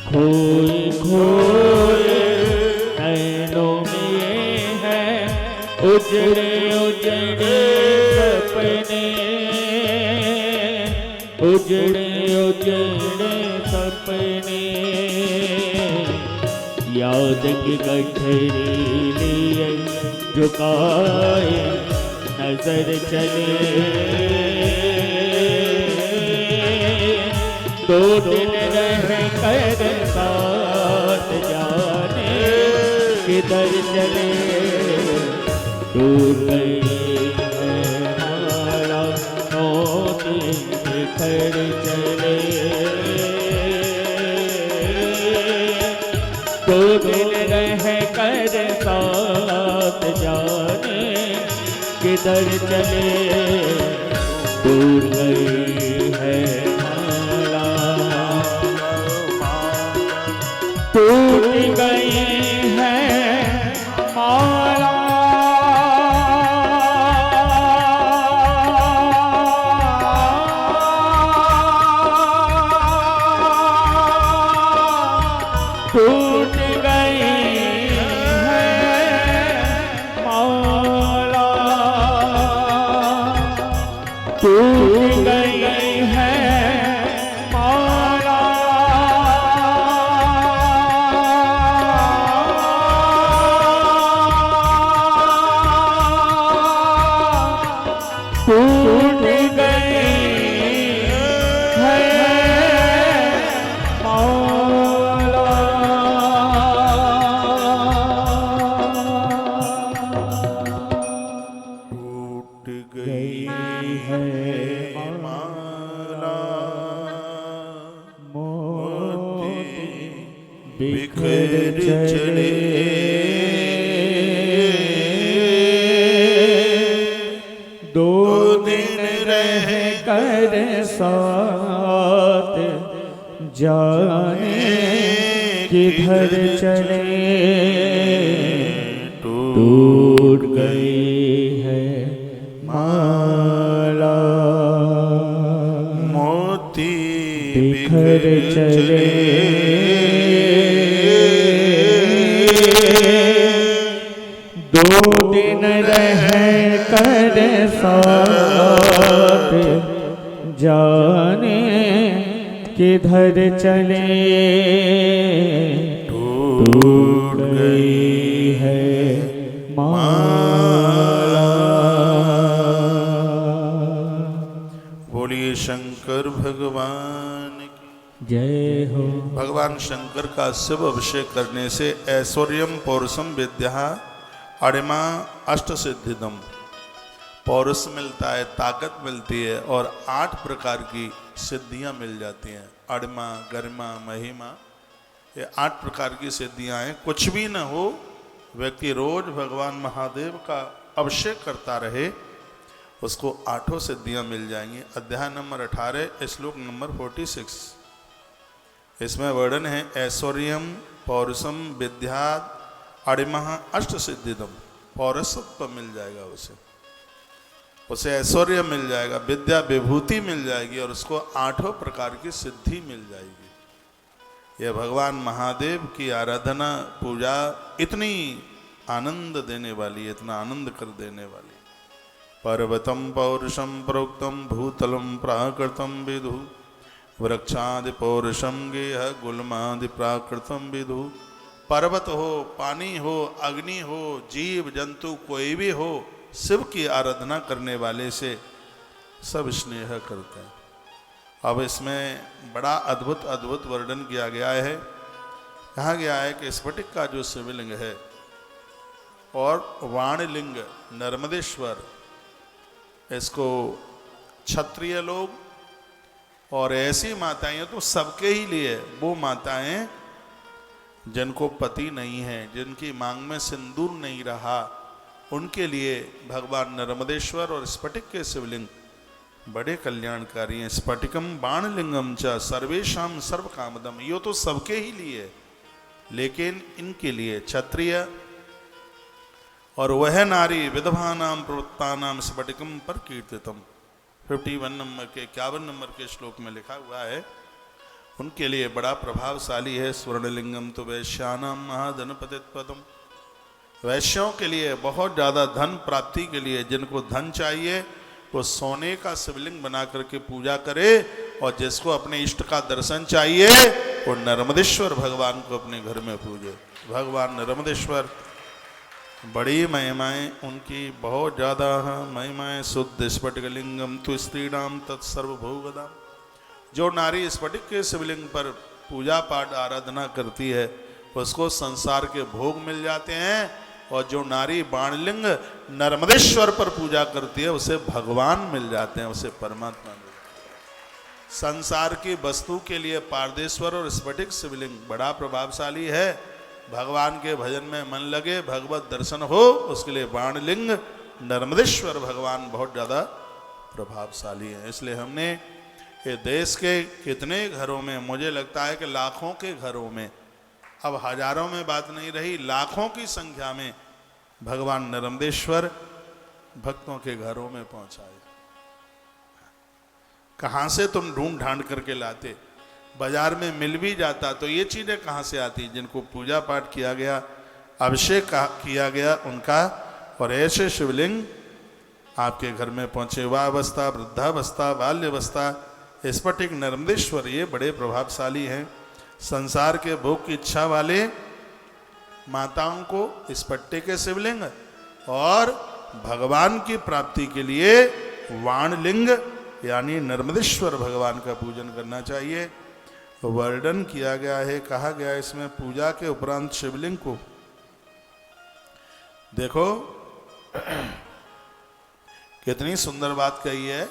Speaker 2: खोए खोए नैनों में है उजड़े उजड़े सपने उजड़े उजड़े सपने याद की गठरी लिए झुकाए नजर चले दो दिन रह कर साथ जाने किधर चले टूट गई है माला मोती बिखर चले दो दिन रह कर साथ जाने किधर चले दूर गई है माला टूट गई है माला टूट गई है माला टूट गई है माला टूट गई बिखर चले दो दिन रह कर साथ जाने किधर चले टूट गई है माला
Speaker 1: मोती
Speaker 2: बिखर चले दो दिन रह कर साथ जाने किधर चले टूट गई है माला।
Speaker 1: बोलिए शंकर भगवान की
Speaker 2: जय हो।
Speaker 1: भगवान शंकर का शिव अभिषेक करने से ऐश्वर्यम पौरुषम विद्या अणिमा अष्ट सिद्धिदम पौरुष मिलता है, ताकत मिलती है और 8 प्रकार की सिद्धियां मिल जाती हैं। अड़मा, गरिमा, महिमा, ये 8 प्रकार की सिद्धियां हैं। कुछ भी न हो, व्यक्ति रोज भगवान महादेव का अभिषेक करता रहे, उसको 8 सिद्धियां मिल जाएंगी। अध्याय नंबर 18, श्लोक नंबर 46, इसमें वर्णन है ऐश्वर्यम पौरुषम विद्यात् अड़िमः अष्ट सिद्धिदम। पौरुषत्व मिल जाएगा उसे ऐश्वर्य मिल जाएगा, विद्या विभूति मिल जाएगी और उसको 8 प्रकार की सिद्धि मिल जाएगी। यह भगवान महादेव की आराधना पूजा इतनी आनंद देने वाली, इतना आनंद कर देने वाली। पर्वतम पौरुषम प्रोक्तम भूतलम प्राकृतम विदु वृक्षादि पौरुषम गेह गुल्मादि प्राकृतम विदु। पर्वत हो, पानी हो, अग्नि हो, जीव जंतु कोई भी हो, शिव की आराधना करने वाले से सब स्नेह करते हैं। अब इसमें बड़ा अद्भुत अद्भुत वर्णन किया गया है। कहा गया है कि स्फटिक का जो शिवलिंग है और वाणलिंग नर्मदेश्वर, इसको क्षत्रिय लोग और ऐसी माताएं तो सबके ही लिए, वो माताएं जिनको पति नहीं है, जिनकी मांग में सिंदूर नहीं रहा, उनके लिए भगवान नर्मदेश्वर और स्फटिक के शिवलिंग बड़े कल्याणकारी हैं। स्फटिकम बाणलिंगम च सर्वेशम सर्व कामदम। ये तो सबके ही लिए, लेकिन इनके लिए क्षत्रिय और वह नारी विधवा नाम प्रवृत्ता नाम स्फटिकम पर कीर्तितम। 51 नंबर के 51 नंबर के श्लोक में लिखा हुआ है, उनके लिए बड़ा प्रभावशाली है। स्वर्णलिंगम तो वैश्यानाम महाधनपतित पदम। वैश्यों के लिए बहुत ज़्यादा धन प्राप्ति के लिए, जिनको धन चाहिए वो सोने का शिवलिंग बना करके पूजा करे, और जिसको अपने इष्ट का दर्शन चाहिए वो नर्मदेश्वर भगवान को अपने घर में पूजे। भगवान नर्मदेश्वर बड़ी महिमाएं उनकी, बहुत ज़्यादा महिमाएं। शुद्ध स्फटिकलिंगम तो स्त्रीणाम तत्सर्वभोगदाम। जो नारी स्फटिक के शिवलिंग पर पूजा पाठ आराधना करती है उसको संसार के भोग मिल जाते हैं, और जो नारी बाणलिंग नर्मदेश्वर पर पूजा करती है उसे भगवान मिल जाते हैं, उसे परमात्मा मिल जाते हैं। संसार की वस्तु के लिए पारदेश्वर और स्फटिक शिवलिंग बड़ा प्रभावशाली है। भगवान के भजन में मन लगे, भगवत दर्शन हो, उसके लिए बाणलिंग नर्मदेश्वर भगवान बहुत ज़्यादा प्रभावशाली है। इसलिए हमने ये देश के कितने घरों में, मुझे लगता है कि लाखों के घरों में, अब हजारों में बात नहीं रही, लाखों की संख्या में भगवान नर्मदेश्वर भक्तों के घरों में पहुंचाए। कहाँ से तुम ढूंढ ढांड करके लाते, बाजार में मिल भी जाता तो ये चीज़ें कहाँ से आती, जिनको पूजा पाठ किया गया, अभिषेक किया गया उनका, और ऐसे शिवलिंग आपके घर में पहुँचे। युवावस्था, वृद्धावस्था, बाल्यावस्था, स्फटिक नर्मदेश्वर ये बड़े प्रभावशाली हैं। संसार के भोग की इच्छा वाले माताओं को स्फटिक के शिवलिंग, और भगवान की प्राप्ति के लिए वाणलिंग यानी नर्मदेश्वर भगवान का पूजन करना चाहिए। वर्णन किया गया है, कहा गया है इसमें पूजा के उपरांत शिवलिंग को देखो कितनी सुंदर बात कही है।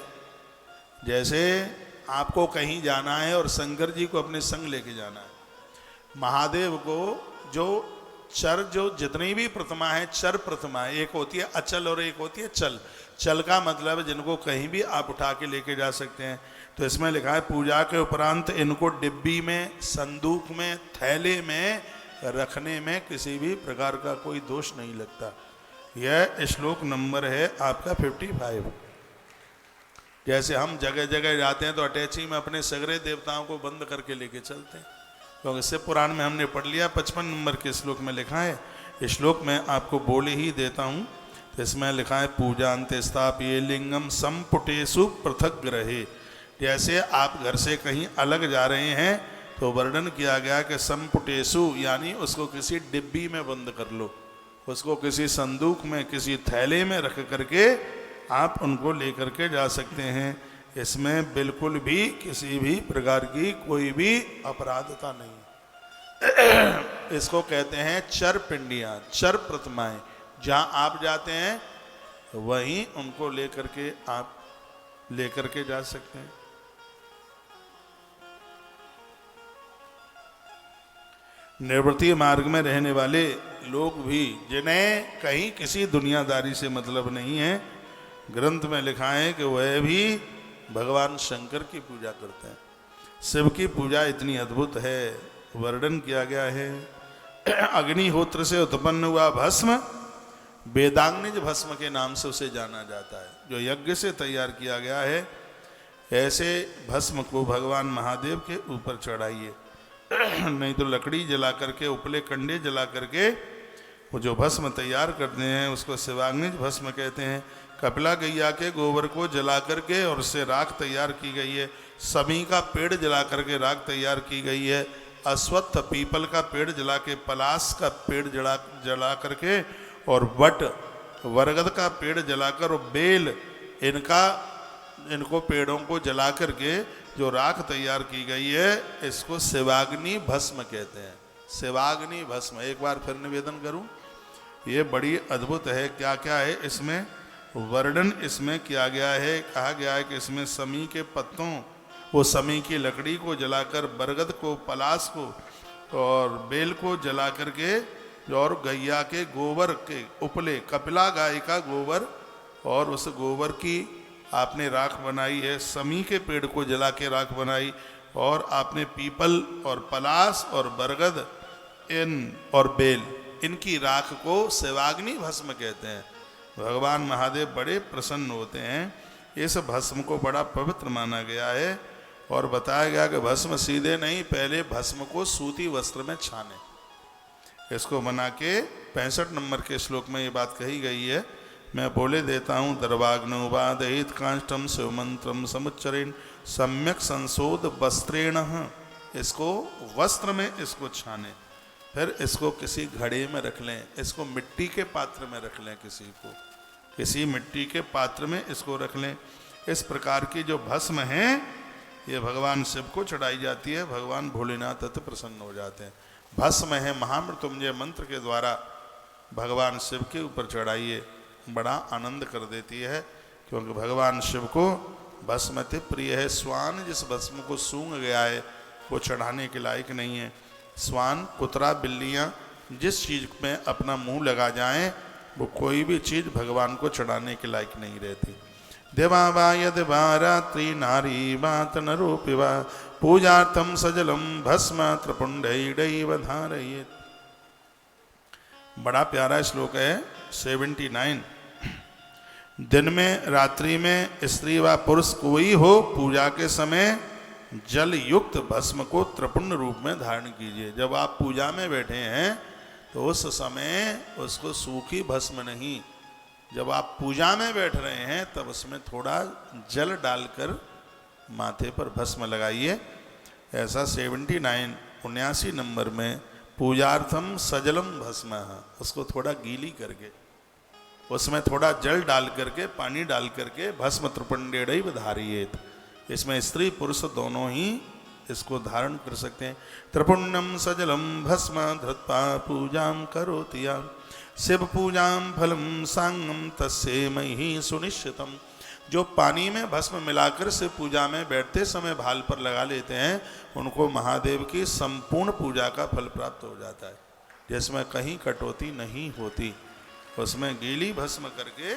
Speaker 1: जैसे आपको कहीं जाना है और शंकर जी को अपने संग लेके जाना है। महादेव को जो जितनी भी प्रतिमा है, चर प्रतिमा है, एक होती है अचल और एक होती है चल। चल का मतलब जिनको कहीं भी आप उठा के लेके जा सकते हैं। तो इसमें लिखा है पूजा के उपरांत इनको डिब्बी में, संदूक में, थैले में रखने में किसी भी प्रकार का कोई दोष नहीं लगता। यह श्लोक नंबर है आपका 55। जैसे हम जगह जगह जाते हैं तो अटैची में अपने सगरे देवताओं को बंद करके लेके चलते हैं, क्योंकि शिव पुराण में हमने पढ़ लिया। 55 नंबर के श्लोक में लिखा है, इस श्लोक में आपको बोले ही देता हूँ। तो इसमें लिखा है पूजा अंत स्थापिये लिंगम संपुटेषु पृथक ग्रहे। जैसे आप घर से कहीं अलग जा रहे हैं तो वर्णन किया गया कि संपुटेषु यानी उसको किसी डिब्बी में बंद कर लो, उसको किसी संदूक में, किसी थैले में रख करके आप उनको लेकर के जा सकते हैं। इसमें बिल्कुल भी किसी भी प्रकार की कोई भी अपराधता नहीं। इसको कहते हैं चर पिंडियाँ, चर प्रतिमाएं। जहाँ आप जाते हैं वहीं उनको लेकर के आप लेकर के जा सकते हैं। निवृत्ति मार्ग में रहने वाले लोग भी, जिन्हें कहीं किसी दुनियादारी से मतलब नहीं है, ग्रंथ में लिखा है कि वह भी भगवान शंकर की पूजा करते हैं। शिव की पूजा इतनी अद्भुत है, वर्णन किया गया है। अग्निहोत्र से उत्पन्न हुआ भस्म वेदांगनिज भस्म के नाम से उसे जाना जाता है, जो यज्ञ से तैयार किया गया है। ऐसे भस्म को भगवान महादेव के ऊपर चढ़ाइए, नहीं तो लकड़ी जला करके, उपले कंडे जला करके वो जो भस्म तैयार करते हैं उसको शिवाग्निज भस्म कहते हैं। कपिला गैया के गोबर को जला करके और उससे राख तैयार की गई है। समी का पेड़ जला करके राख तैयार की गई है। अश्वत्थ पीपल का पेड़ जला के, पलाश का पेड़ जला करके, और वट वरगद का पेड़ जलाकर, और बेल इनको पेड़ों को जला करके जो राख तैयार की गई है, इसको शिवाग्नि भस्म कहते हैं। शिवाग्नि भस्म, एक बार फिर निवेदन करूं, ये बड़ी अद्भुत है। क्या क्या है इसमें वर्णन इसमें किया गया है। कहा गया है कि इसमें समी के पत्तों, वो समी की लकड़ी को जलाकर, बरगद को, पलाश को और बेल को जला करके, और गैया के गोबर के उपले, कपिला गाय का गोबर, और उस गोबर की आपने राख बनाई है। समी के पेड़ को जला के राख बनाई, और आपने पीपल और पलाश और बरगद और बेल, इनकी राख को शिवाग्नि भस्म कहते हैं। भगवान महादेव बड़े प्रसन्न होते हैं। इस भस्म को बड़ा पवित्र माना गया है, और बताया गया कि भस्म सीधे नहीं, पहले भस्म को सूती वस्त्र में छाने। इसको बना के 65 नंबर के श्लोक में ये बात कही गई है, मैं बोले देता हूँ। दर्वाग्नोपादयित काष्ठम शिवमंत्रम समुच्चरेण सम्यक संशोध वस्त्रेण, इसको वस्त्र में इसको छाने, फिर इसको किसी घड़े में रख लें, इसको मिट्टी के पात्र में रख लें, किसी मिट्टी के पात्र में इसको रख लें। इस प्रकार की जो भस्म है ये भगवान शिव को चढ़ाई जाती है। भगवान भोलेनाथ अति प्रसन्न हो जाते हैं। भस्म है महामृत्युंजय मंत्र के द्वारा भगवान शिव के ऊपर चढ़ाइए, बड़ा आनंद कर देती है, क्योंकि भगवान शिव को भस्म अति प्रिय है। स्वान जिस भस्म को सूंघ गया है वो चढ़ाने के लायक नहीं है। स्वान, कुतरा, बिल्लियाँ जिस चीज़ में अपना मुंह लगा जाएं, वो कोई भी चीज़ भगवान को चढ़ाने के लायक नहीं रहती। देवा वा यद्वा रात्रि नारी वा तनरूपि वा पूजार्थम सजलम भस्म त्रिपुंडैः धारयेत्। बड़ा प्यारा श्लोक है 79। दिन में, रात्रि में, स्त्री व पुरुष कोई हो, पूजा के समय जल युक्त भस्म को त्रिपुंड रूप में धारण कीजिए। जब आप पूजा में बैठे हैं तो उस समय उसको सूखी भस्म नहीं, जब आप पूजा में बैठ रहे हैं तब उसमें थोड़ा जल डालकर माथे पर भस्म लगाइए। ऐसा 79 नंबर में पूजार्थम सजलम भस्म, उसको थोड़ा गीली करके, उसमें थोड़ा जल डाल करके, पानी डाल करके भस्म त्रिपुंडैः धारयेत्। इसमें स्त्री पुरुष दोनों ही इसको धारण कर सकते हैं। त्रिपुण्यम सजलम भस्म धृत्वा पूजाम करोति यां शिव पूजाम फलम सांगम तस्यै मयि सुनिश्चितम। जो पानी में भस्म मिलाकर शिव पूजा में बैठते समय भाल पर लगा लेते हैं, उनको महादेव की संपूर्ण पूजा का फल प्राप्त हो जाता है, जिसमें कहीं कटौती नहीं होती। उसमें गीली भस्म करके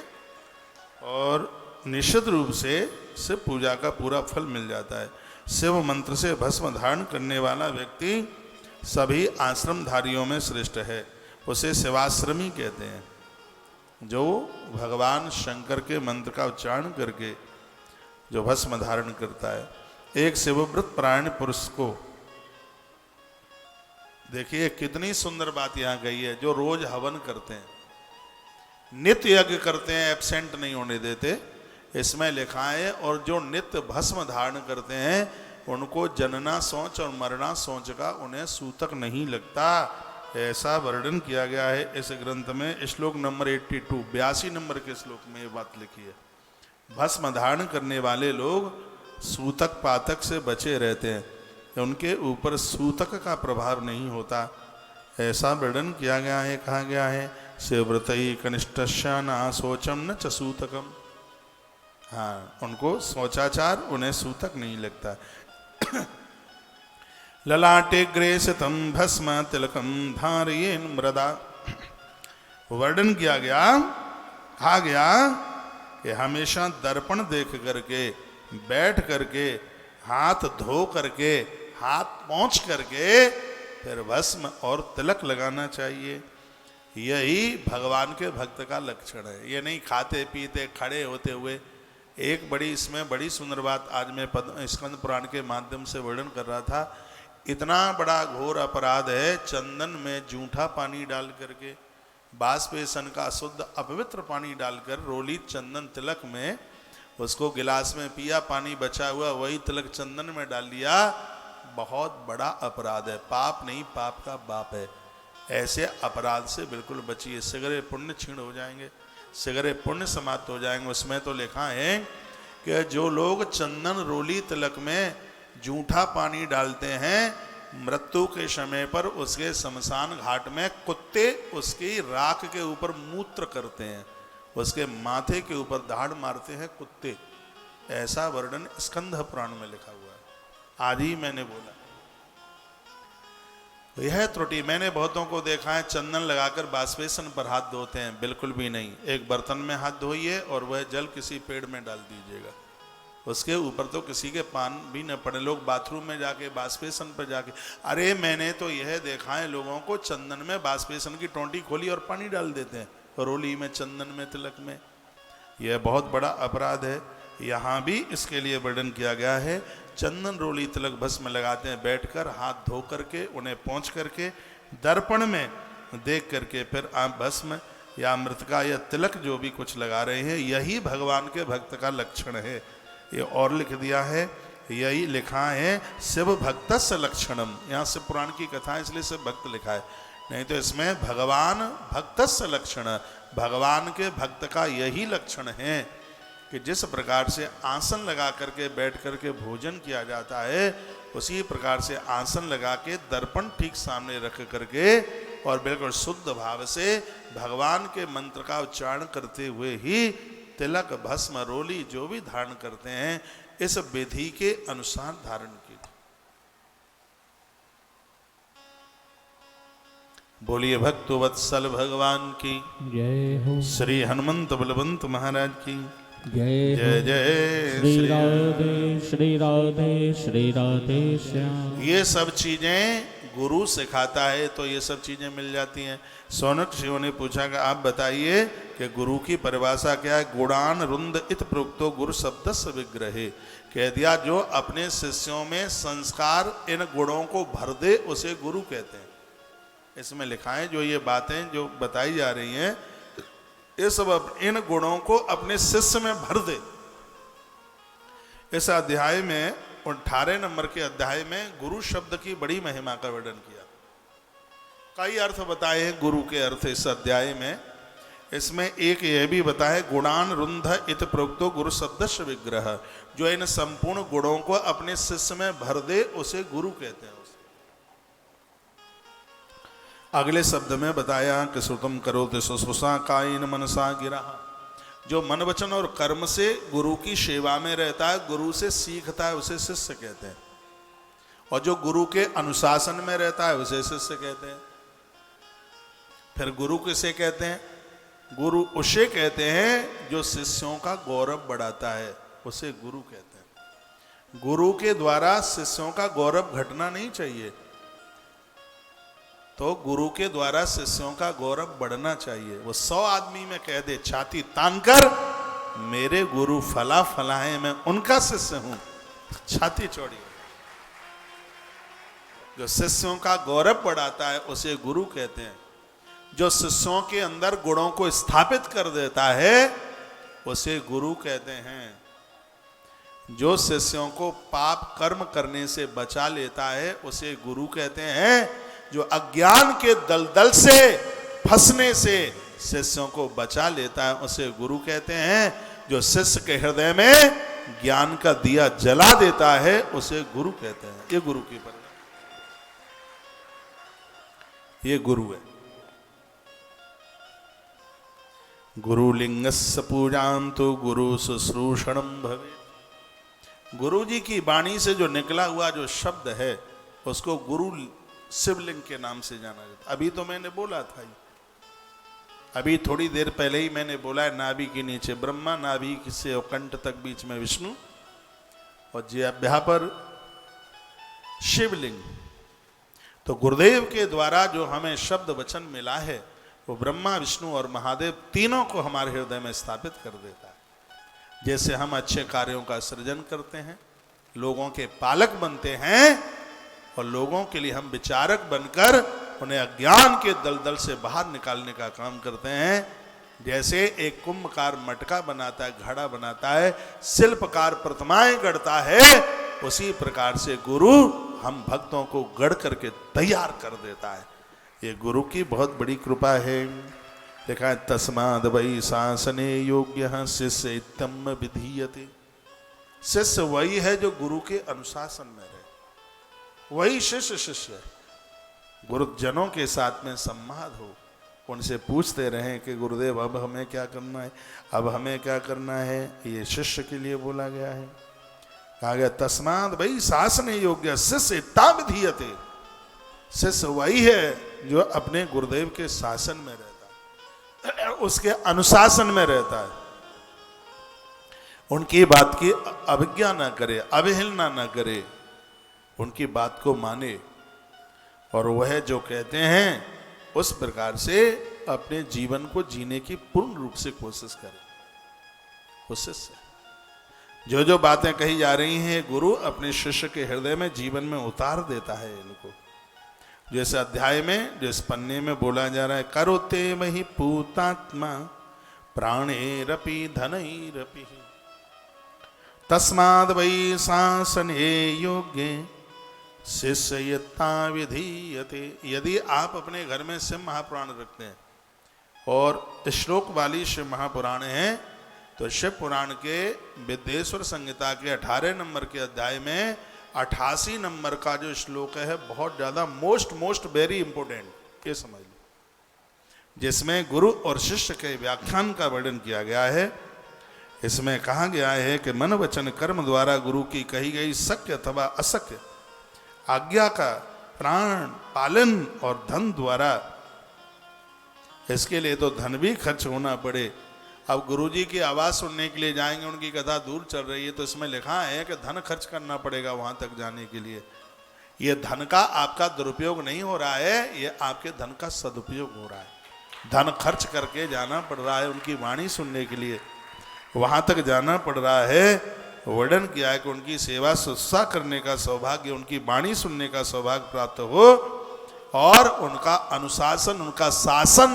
Speaker 1: और निश्चित रूप से शिव पूजा का पूरा फल मिल जाता है। शिव मंत्र से भस्म धारण करने वाला व्यक्ति सभी आश्रमधारियों में श्रेष्ठ है, उसे शिवाश्रमी कहते हैं। जो भगवान शंकर के मंत्र का उच्चारण करके जो भस्म धारण करता है। एक शिवव्रत परायण पुरुष को देखिए कितनी सुंदर बात यहाँ गई है। जो रोज हवन करते हैं, नित्य यज्ञ करते हैं, एब्सेंट नहीं होने देते, इसमें लिखा है। और जो नित्य भस्म धारण करते हैं उनको जनना सोच और मरना सोच का उन्हें सूतक नहीं लगता, ऐसा वर्णन किया गया है इस ग्रंथ में। श्लोक नंबर 82 नंबर के श्लोक में ये बात लिखी है। भस्म धारण करने वाले लोग सूतक पातक से बचे रहते हैं, उनके ऊपर सूतक का प्रभाव नहीं होता, ऐसा वर्णन किया गया है। कहा गया है शिवव्रतई कनिष्ठस्या न शोचम न च सूतकम। हाँ, उनको शौचाचार उन्हें सूतक नहीं लगता। ललाटे ग्रेसितम भस्म तिलकम धारयेन मृदा। वर्णन किया गया, कहा गया कि हमेशा दर्पण देख करके, बैठ करके, हाथ धो करके, हाथ पोंछ करके फिर भस्म और तिलक लगाना चाहिए। यही भगवान के भक्त का लक्षण है। ये नहीं खाते पीते खड़े होते हुए। एक बड़ी इसमें बड़ी सुंदर बात आज मैं स्कंद पुराण के माध्यम से वर्णन कर रहा था। इतना बड़ा घोर अपराध है चंदन में जूठा पानी डाल करके, बाष्पेसन का अशुद्ध अपवित्र पानी डालकर रोली चंदन तिलक में उसको गिलास में पिया, पानी बचा हुआ वही तिलक चंदन में डाल लिया। बहुत बड़ा अपराध है, पाप नहीं पाप का बाप है। ऐसे अपराध से बिल्कुल बचिए, सगरे पुण्य क्षीण हो जाएंगे, सगरे पुण्य समाप्त हो जाएंगे। उसमें तो लिखा है कि जो लोग चंदन रोली तिलक में जूठा पानी डालते हैं, मृत्यु के समय पर उसके शमशान घाट में कुत्ते उसकी राख के ऊपर मूत्र करते हैं, उसके माथे के ऊपर दहाड़ मारते हैं कुत्ते। ऐसा वर्णन स्कंद पुराण में लिखा हुआ है। आज ही मैंने बोला यह त्रुटि। मैंने बहुतों को देखा है चंदन लगाकर बाष्पेसन पर हाथ धोते हैं, बिल्कुल भी नहीं। एक बर्तन में हाथ धोइए और वह जल किसी पेड़ में डाल दीजिएगा, उसके ऊपर तो किसी के पान भी न पड़े। लोग बाथरूम में जाके बाष्पेसन पर जाके, अरे मैंने तो यह देखा है लोगों को चंदन में बाष्पेसन की टोंटी खोली और पानी डाल देते हैं रोली में, चंदन में, तिलक में। यह बहुत बड़ा अपराध है। यहाँ भी इसके लिए वर्णन किया गया है। चंदन रोली तिलक भस्म लगाते हैं बैठकर, हाथ धो करके, उन्हें पोंछ करके, दर्पण में देख करके फिर आप भस्म या मृतका या तिलक जो भी कुछ लगा रहे हैं, यही भगवान के भक्त का लक्षण है। ये और लिख दिया है, यही लिखा है शिव भक्तस्य लक्षणम। यहाँ से पुराण की कथा है इसलिए शिव भक्त लिखा है, नहीं तो इसमें भगवान भक्तस्य लक्षण, भगवान के भक्त का यही लक्षण है कि जिस प्रकार से आसन लगा करके बैठ करके भोजन किया जाता है, उसी प्रकार से आसन लगा के दर्पण ठीक सामने रख करके और बिल्कुल शुद्ध भाव से भगवान के मंत्र का उच्चारण करते हुए ही तिलक भस्म रोली जो भी धारण करते हैं, इस विधि के अनुसार धारण कीजिए। बोलिए भक्त वत्सल भगवान की
Speaker 2: जय हो।
Speaker 1: श्री हनुमंत बलवंत महाराज की
Speaker 2: जय
Speaker 1: जय जय
Speaker 2: श्री राधे श्री राधे श्री राधे श्याम।
Speaker 1: ये सब चीजें गुरु सिखाता है तो ये सब चीजें मिल जाती हैं। सौनक शिव ने पूछा कि आप बताइए कि गुरु की परिभाषा क्या है। गुणान रुंद इत प्रोक्तो गुरु शब्दस्य विग्रहे। कह दिया जो अपने शिष्यों में संस्कार इन गुणों को भर दे उसे गुरु कहते हैं। इसमें लिखा है जो ये बातें जो बताई जा रही हैं, ये सब इन गुणों को अपने शिष्य में भर दे। इस अध्याय में 18 नंबर के अध्याय में गुरु शब्द की बड़ी महिमा का वर्णन किया। कई अर्थ बताए हैं गुरु के अर्थ इस अध्याय में। इसमें एक यह भी बताया गुणान रुंध इत प्रोक्तो गुरु शब्दस्य विग्रह। जो इन संपूर्ण गुणों को अपने शिष्य में भर दे उसे गुरु कहते हैं। अगले शब्द में बताया कि श्रुतम करोति शुश्रूषा कायेन मनसा गिरा। जो मन वचन और कर्म से गुरु की सेवा में रहता है, गुरु से सीखता है, उसे शिष्य कहते हैं। और जो गुरु के अनुशासन में रहता है उसे शिष्य कहते हैं। फिर गुरु किसे कहते हैं? गुरु उसे कहते हैं जो शिष्यों का गौरव बढ़ाता है, उसे गुरु कहते हैं। गुरु के द्वारा शिष्यों का गौरव घटना नहीं चाहिए, तो गुरु के द्वारा शिष्यों का गौरव बढ़ना चाहिए। वो 100 आदमी में कह दे छाती तान कर मेरे गुरु फला फला है, मैं उनका शिष्य हूं, छाती चौड़ी। जो शिष्यों का गौरव बढ़ाता है उसे गुरु कहते हैं। जो शिष्यों के अंदर गुणों को स्थापित कर देता है उसे गुरु कहते हैं। जो शिष्यों को पाप कर्म करने से बचा लेता है उसे गुरु कहते हैं। जो अज्ञान के दलदल से फंसने से शिष्यों को बचा लेता है उसे गुरु कहते हैं। जो शिष्य के हृदय में ज्ञान का दिया जला देता है उसे गुरु कहते हैं। ये गुरु की परिभाषा, ये गुरु है। गुरुलिंगस्य पूजां तो गुरु शुश्रूषणम भवे। गुरु जी की वाणी से जो निकला हुआ जो शब्द है उसको गुरु शिवलिंग के नाम से जाना जाता। अभी तो मैंने बोला था, अभी थोड़ी देर पहले ही मैंने बोला है, नाभि के नीचे ब्रह्मा, नाभि से और कंठ तक बीच में विष्णु, और यहाँ पर शिवलिंग। तो गुरुदेव के द्वारा जो हमें शब्द वचन मिला है वो ब्रह्मा विष्णु और महादेव तीनों को हमारे हृदय में स्थापित कर देता है। जैसे हम अच्छे कार्यों का सृजन करते हैं, लोगों के पालक बनते हैं और लोगों के लिए हम विचारक बनकर उन्हें अज्ञान के दलदल से बाहर निकालने का काम करते हैं। जैसे एक कुंभकार मटका बनाता है, घड़ा बनाता है, शिल्पकार प्रतिमाएं गढ़ता है, उसी प्रकार से गुरु हम भक्तों को गढ़ करके तैयार कर देता है। ये गुरु की बहुत बड़ी कृपा है। देखा है, तस्माद वै शासने योग्य शिष्य इत्तम विधीयते। शिष्य वही है जो गुरु के अनुशासन में रहे, वही शिष्य शिष्य है। गुरुजनों के साथ में संवाद हो, उनसे पूछते रहें कि गुरुदेव अब हमें क्या करना है, अब हमें क्या करना है। ये शिष्य के लिए बोला गया है। कहा गया तस्माद वै शासने योग्य शिष्य इत्तम विधीयते। शिष्य वही है जो अपने गुरुदेव के शासन में रहता है, उसके अनुशासन में रहता है, उनकी बात की अवज्ञा ना करे, अवहेलना ना करे, उनकी बात को माने और वह जो कहते हैं उस प्रकार से अपने जीवन को जीने की पूर्ण रूप से कोशिश करे। कोशिश से जो जो बातें कही जा रही हैं गुरु अपने शिष्य के हृदय में जीवन में उतार देता है इनको। जैसे अध्याय में जिस पन्ने में बोला जा रहा है, करोते महि पूतात्मा प्राणेरपि धनैरपि तस्माद् वै शासने योग्ये शिष्यता विधीयते। यदि आप अपने घर में शिव महापुराण रखते हैं और श्लोक वाली शिव महापुराण है, तो शिव पुराण के विद्येश्वर संहिता के 18 नंबर के अध्याय में 88 नंबर का जो श्लोक है बहुत ज्यादा मोस्ट वेरी इंपोर्टेंट, ये समझ लो, जिसमें गुरु और शिष्य के व्याख्यान का वर्णन किया गया है। इसमें कहा गया है कि मन वचन कर्म द्वारा गुरु की कही गई शक्य अथवा अशक्य आज्ञा का प्राण पालन और धन द्वारा, इसके लिए तो धन भी खर्च होना पड़े। अब गुरुजी की आवाज़ सुनने के लिए जाएंगे, उनकी कथा दूर चल रही है, तो इसमें लिखा है कि धन खर्च करना पड़ेगा वहां तक जाने के लिए। ये धन का आपका दुरुपयोग नहीं हो रहा है, ये आपके धन का सदुपयोग हो रहा है। धन खर्च करके जाना पड़ रहा है उनकी वाणी सुनने के लिए, वहां तक जाना पड़ रहा है। वर्णन किया है कि उनकी सेवा शुश्रूषा करने का सौभाग्य, उनकी वाणी सुनने का सौभाग्य प्राप्त हो और उनका अनुशासन, उनका शासन,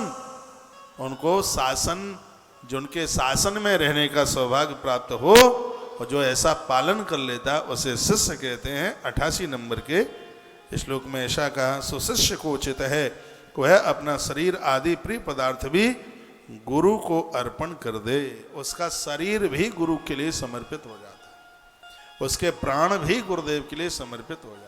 Speaker 1: उनको शासन, जो उनके शासन में रहने का सौभाग्य प्राप्त हो, और जो ऐसा पालन कर लेता उसे शिष्य कहते हैं। 88 नंबर के श्लोक में ऐसा कहा, सुशिष्य को उचित है वह अपना शरीर आदि प्रिय पदार्थ भी गुरु को अर्पण कर दे। उसका शरीर भी गुरु के लिए समर्पित हो जाता है, उसके प्राण भी गुरुदेव के लिए समर्पित हो जाते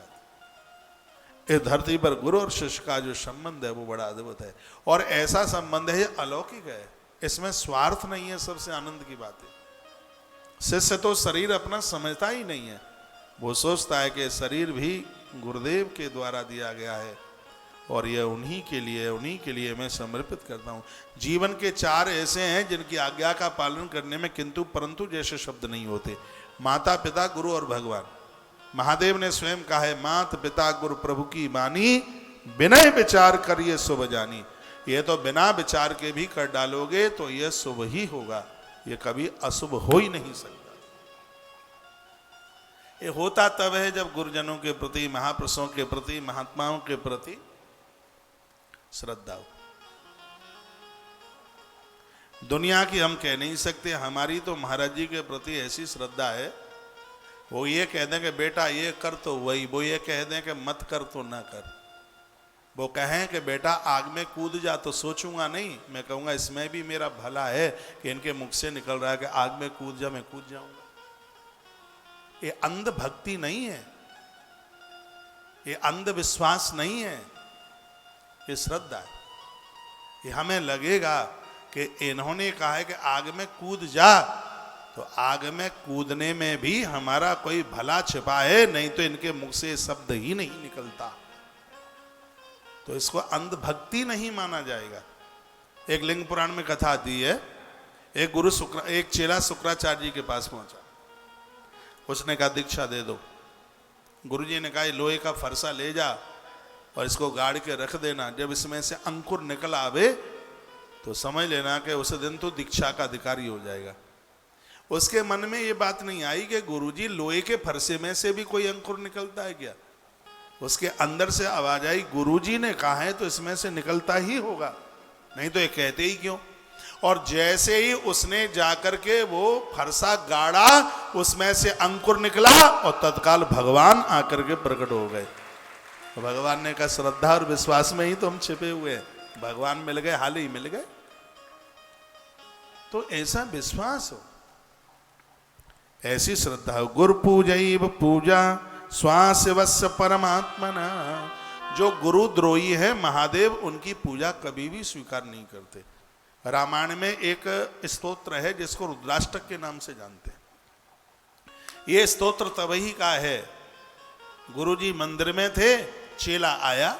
Speaker 1: हैं। इस धरती पर गुरु और शिष्य का जो संबंध है वो बड़ा अद्भुत है, और ऐसा संबंध है अलौकिक है, इसमें स्वार्थ नहीं है। सबसे आनंद की बात है, शिष्य तो शरीर अपना समझता ही नहीं है, वो सोचता है कि शरीर भी गुरुदेव के द्वारा दिया गया है और यह उन्हीं के लिए मैं समर्पित करता हूँ। जीवन के 4 ऐसे हैं जिनकी आज्ञा का पालन करने में किंतु परंतु जैसे शब्द नहीं होते। माता पिता गुरु और भगवान। महादेव ने स्वयं कहा है, मात पिता गुरु प्रभु की मानी, बिना विचार कर ये शुभ जानी। ये तो बिना विचार के भी कर डालोगे तो यह शुभ ही होगा, ये कभी अशुभ हो ही नहीं सकता। ये होता तब है जब गुरुजनों के प्रति, महापुरुषों के प्रति, महात्माओं के प्रति श्रद्धा हो। दुनिया की हम कह नहीं सकते, हमारी तो महाराज जी के प्रति ऐसी श्रद्धा है, वो ये कह दें कि बेटा ये कर तो वही, वो ये कह दें कि मत कर तो ना कर। वो कहें कि बेटा आग में कूद जा तो सोचूंगा नहीं, मैं कहूँगा इसमें भी मेरा भला है कि इनके मुख से निकल रहा है कि आग में कूद जा, मैं कूद जाऊंगा। ये अंध भक्ति नहीं है, ये अंधविश्वास नहीं है, ये श्रद्धा है। ये हमें लगेगा कि इन्होंने कहा है कि आग में कूद जा, तो आग में कूदने में भी हमारा कोई भला छिपा है, नहीं तो इनके मुख से शब्द ही नहीं निकलता, तो इसको अंधभक्ति नहीं माना जाएगा। एक लिंग पुराण में कथा आती है, एक चेला शुक्राचार्य जी के पास पहुंचा, उसने कहा दीक्षा दे दो। गुरुजी ने कहा लोहे का फरसा ले जा और इसको गाड़ के रख देना, जब इसमें से अंकुर निकल आवे तो समझ लेना कि उस दिन तो दीक्षा का अधिकारी हो जाएगा। उसके मन में ये बात नहीं आई कि गुरुजी लोहे के फरसे में से भी कोई अंकुर निकलता है क्या। उसके अंदर से आवाज आई गुरुजी ने कहा है तो इसमें से निकलता ही होगा, नहीं तो ये कहते ही क्यों। और जैसे ही उसने जाकर के वो फरसा गाड़ा, उसमें से अंकुर निकला और तत्काल भगवान आकर के प्रकट हो गए। तो भगवान ने कहा श्रद्धा और विश्वास में ही तो हम छिपे हुए हैं, भगवान मिल गए, हाल ही मिल गए। तो ऐसा विश्वास हो, ऐसी श्रद्धा हो। गुरु पूजैव पूजा स्वास्यवस्य परमात्मना। जो गुरु द्रोही है महादेव, उनकी पूजा कभी भी स्वीकार नहीं करते। रामायण में एक स्तोत्र है जिसको रुद्राष्टक के नाम से जानते हैं। ये स्तोत्र तभी का है, गुरुजी मंदिर में थे, चेला आया,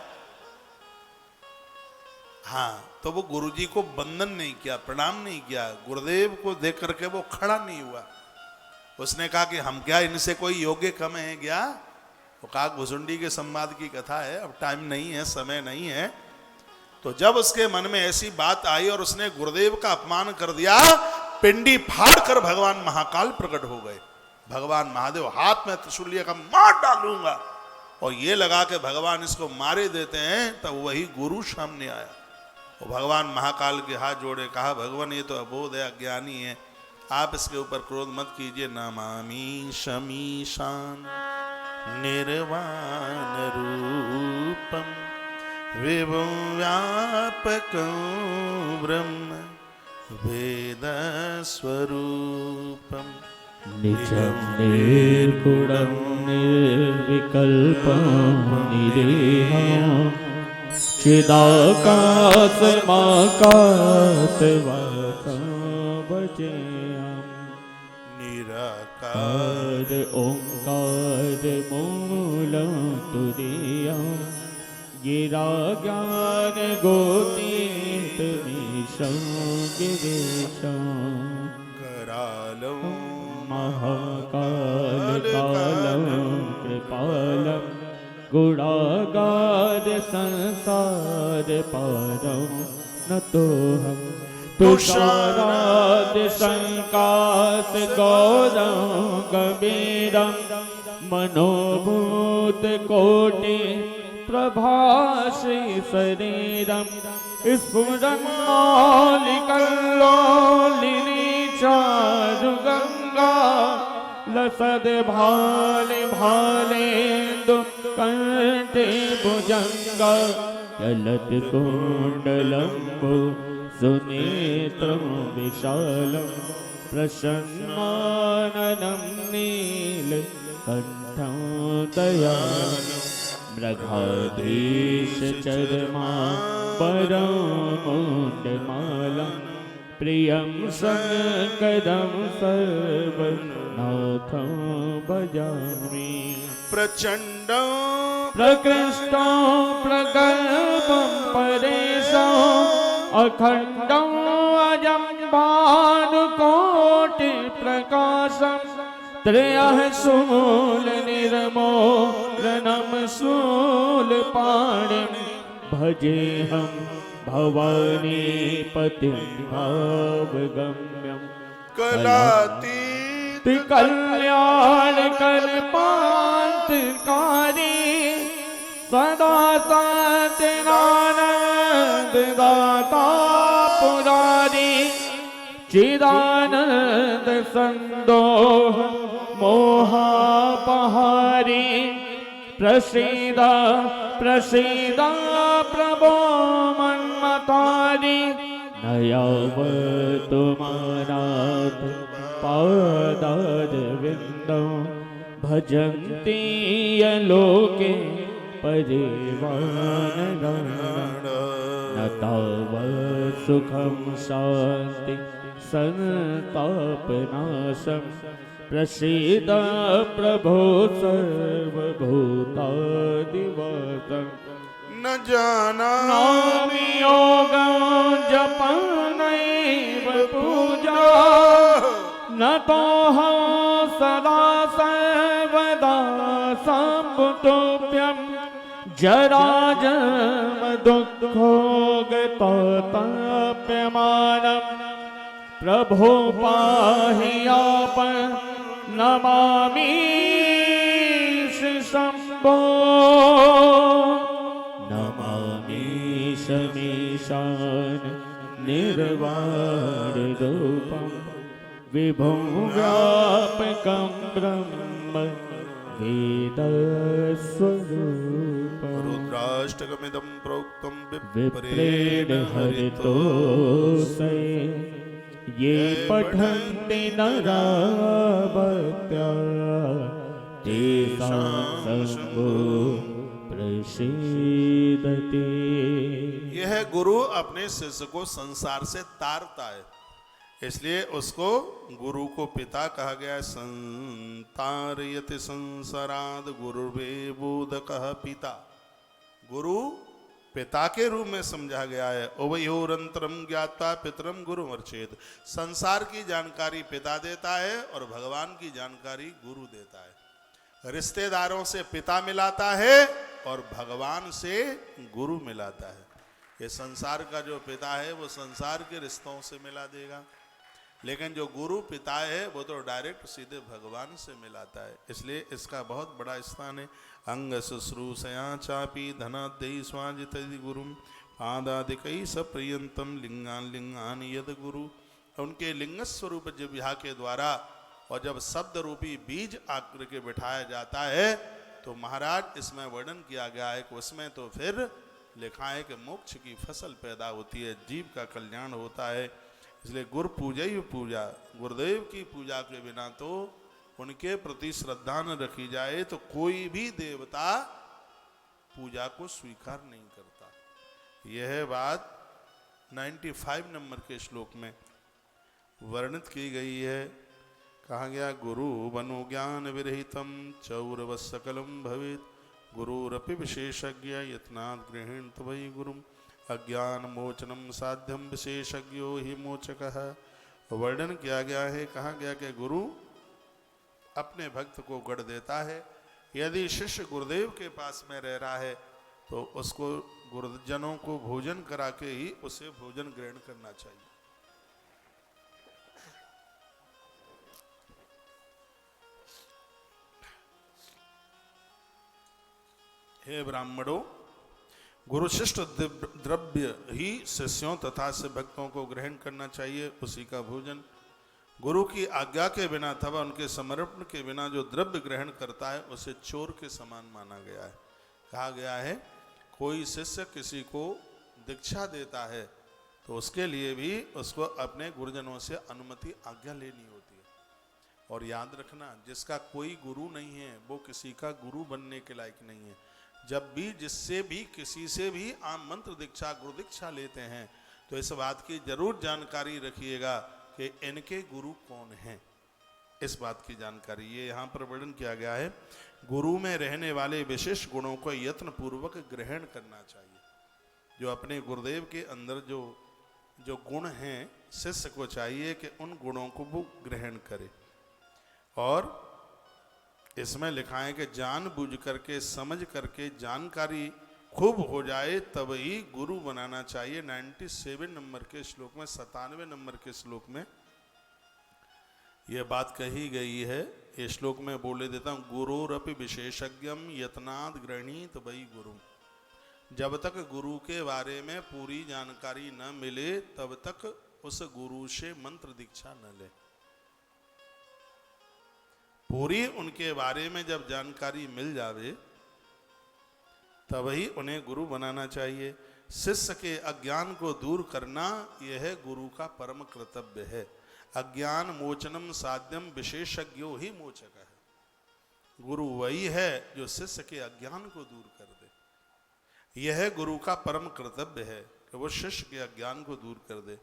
Speaker 1: हाँ, तो वो गुरुजी को वंदन नहीं किया, प्रणाम नहीं किया, गुरुदेव को देख करके वो खड़ा नहीं हुआ। उसने कहा कि हम क्या इनसे कोई योग्य कम है क्या। वो कहा घुसुंडी के संवाद की कथा है, अब टाइम नहीं है, समय नहीं है। तो जब उसके मन में ऐसी बात आई और उसने गुरुदेव का अपमान कर दिया, पिंडी फाड़ कर भगवान महाकाल प्रकट हो गए। भगवान महादेव हाथ में त्रिशूल लिया, मार डालूंगा, और ये लगा के भगवान इसको मारे देते हैं, तब वही गुरु सामने आया। और भगवान महाकाल के हाथ जोड़े, कहा भगवान ये तो अबोध है, अज्ञानी है, आप इसके ऊपर क्रोध मत कीजिए। नमामि शमीशान निर्वाण रूपम विभुं व्यापकं ब्रह्म वेद स्वरूपम
Speaker 2: निजं निर्गुणं निर्विकल्पं निरीहं चिदाकाशमाकाशवासं भजेऽहं निराकार ओंकार मूलं तुरीयं गिरा ज्ञान गोतीतमीशं गिरीशं
Speaker 1: करालं
Speaker 2: महाकालकालं कृपालं गुणागार संसार पारं नतोऽहं तुषाराद संकाश गौरं कबीरं मनोभूत कोटि प्रभाश्री शरीरं स्फुरन्मौलिकल्लोलिनी चारुगंगा लसद भाले भालेन्दु कंठे भुजंगा चलत कुंडलंबु सुनेत्रं विशालं प्रसन्नाननं नीलकण्ठं दयालं मृगाधीश चर्मा परं मुण्डमालं प्रियं शङ्करं सर्वनाथं भजामि।
Speaker 1: प्रचण्डं
Speaker 2: प्रकृष्टं प्रगल्भं परेशम् अखण्डं अजं भानुकोटिप्रकाशं त्रयः शूलनिर्मूलनं शूलपाणिं भजेऽहं भवानीपतिं भावगम्यं
Speaker 1: कलातीत
Speaker 2: कल्याणकल्पान्तकारी सदा सत्यनानन्ददाता पुरारी चिदानंद संदोह मोहापहारी प्रसीद प्रसीद प्रभो मन्मतारी नयावतु मानाथ पादारविन्दं भजन्ति ये लोके परिवानरण न तावत् सुखं शान्ति संतापनाशं प्रसीद प्रभो सर्वभूतादिवर्तं
Speaker 1: न जाना
Speaker 2: नामि योगं जपनैव पूजा न तोऽहं सदा सर्वदा सम्भुतोऽप्यं जराजन्मदुःखो गतोऽप्यमानं प्रभो पाहि आपं नमामि शम्भो नमामि शमीशान निर्वाणरूपं विभुं व्यापकं ब्रह्म वेदस्वरूपम्
Speaker 1: रुद्राष्टकमिदं प्रोक्तं
Speaker 2: विप्रेण हरितोऽस्य ये पठन्ति नरा भक्त्या तेषां शम्भो प्रसीदति।
Speaker 1: यह गुरु अपने शिष्य को संसार से तारता है, इसलिए उसको गुरु को पिता कहा गया है। संतारयति संसाराद गुरुर्वे बोधकः पिता, गुरु पिता के रूप में समझा गया है। उभयोरंतरम ज्ञात्वा पितरम गुरुमर्चेत, संसार की जानकारी पिता देता है और भगवान की जानकारी गुरु देता है। रिश्तेदारों से पिता मिलाता है और भगवान से गुरु मिलाता है। ये संसार का जो पिता है वो संसार के रिश्तों से मिला देगा, लेकिन जो गुरु पिता है वो तो डायरेक्ट सीधे भगवान से मिलाता है। इसलिए इसका बहुत बड़ा स्थान है। अंग शुश्रूषया चापी धनाद्यि स्वाजित गुरुम पादादिकई सप्रियंतम लिंगान लिंगान यद गुरु। उनके लिंग स्वरूप जिह्वा के द्वारा और जब शब्द रूपी बीज आकर के बिठाया जाता है तो महाराज इसमें वर्णन किया गया है कि उसमें तो फिर लिखा है कि मोक्ष की फसल पैदा होती है, जीव का कल्याण होता है। इसलिए गुरु पूजा ही पूजा, गुरुदेव की पूजा के बिना तो उनके प्रति श्रद्धा न रखी जाए तो कोई भी देवता पूजा को स्वीकार नहीं करता। यह बात 95 नंबर के श्लोक में वर्णित की गई है। कहा गया गुरु बनो ज्ञान विरहितम चौरव सकलम भवेत गुरुरपि विशेषज्ञ यत्नात् गृहीत वै गुरुम अज्ञान मोचनम साध्यम विशेषज्ञो ही मोचकः। वर्णन किया गया है, कहा गया कि गुरु अपने भक्त को गढ़ देता है। यदि शिष्य गुरुदेव के पास में रह रहा है तो उसको गुरुजनों को भोजन करा के ही उसे भोजन ग्रहण करना चाहिए। हे ब्राह्मणों, गुरु शिष्ट द्रव्य ही शिष्यों तथा से भक्तों को ग्रहण करना चाहिए, उसी का भोजन। गुरु की आज्ञा के बिना अथवा उनके समर्पण के बिना जो द्रव्य ग्रहण करता है उसे चोर के समान माना गया है। कहा गया है कोई शिष्य किसी को दीक्षा देता है तो उसके लिए भी उसको अपने गुरुजनों से अनुमति आज्ञा लेनी होती है। और याद रखना, जिसका कोई गुरु नहीं है वो किसी का गुरु बनने के लायक नहीं है। जब भी जिससे भी किसी से भी आप मंत्र दीक्षा गुरु दीक्षा लेते हैं तो इस बात की जरूर जानकारी रखिएगा कि इनके गुरु कौन हैं। इस बात की जानकारी ये यहाँ पर वर्णन किया गया है। गुरु में रहने वाले विशेष गुणों को यत्न पूर्वक ग्रहण करना चाहिए। जो अपने गुरुदेव के अंदर जो गुण हैं, शिष्य को चाहिए कि उन गुणों को वो ग्रहण करे। और इसमें लिखा है कि जानबूझ करके समझ करके जानकारी खूब हो जाए तब ही गुरु बनाना चाहिए। 97 नंबर के श्लोक में 97 नंबर के श्लोक में यह बात कही गई है। ये श्लोक में बोले देता हूँ, गुरुरपि विशेषज्ञम यत्नाद गृहीत वै गुरु। जब तक गुरु के बारे में पूरी जानकारी न मिले तब तक उस गुरु से मंत्र दीक्षा न ले। पूरी उनके बारे में जब जानकारी मिल जावे तभी उन्हें गुरु बनाना चाहिए। शिष्य के अज्ञान को दूर करना यह गुरु का परम कर्तव्य है। अज्ञान मोचनम साध्यम विशेषज्ञो ही मोचक है। गुरु वही है जो शिष्य के अज्ञान को दूर कर दे। यह गुरु का परम कर्तव्य है कि वो शिष्य के अज्ञान को दूर कर दे।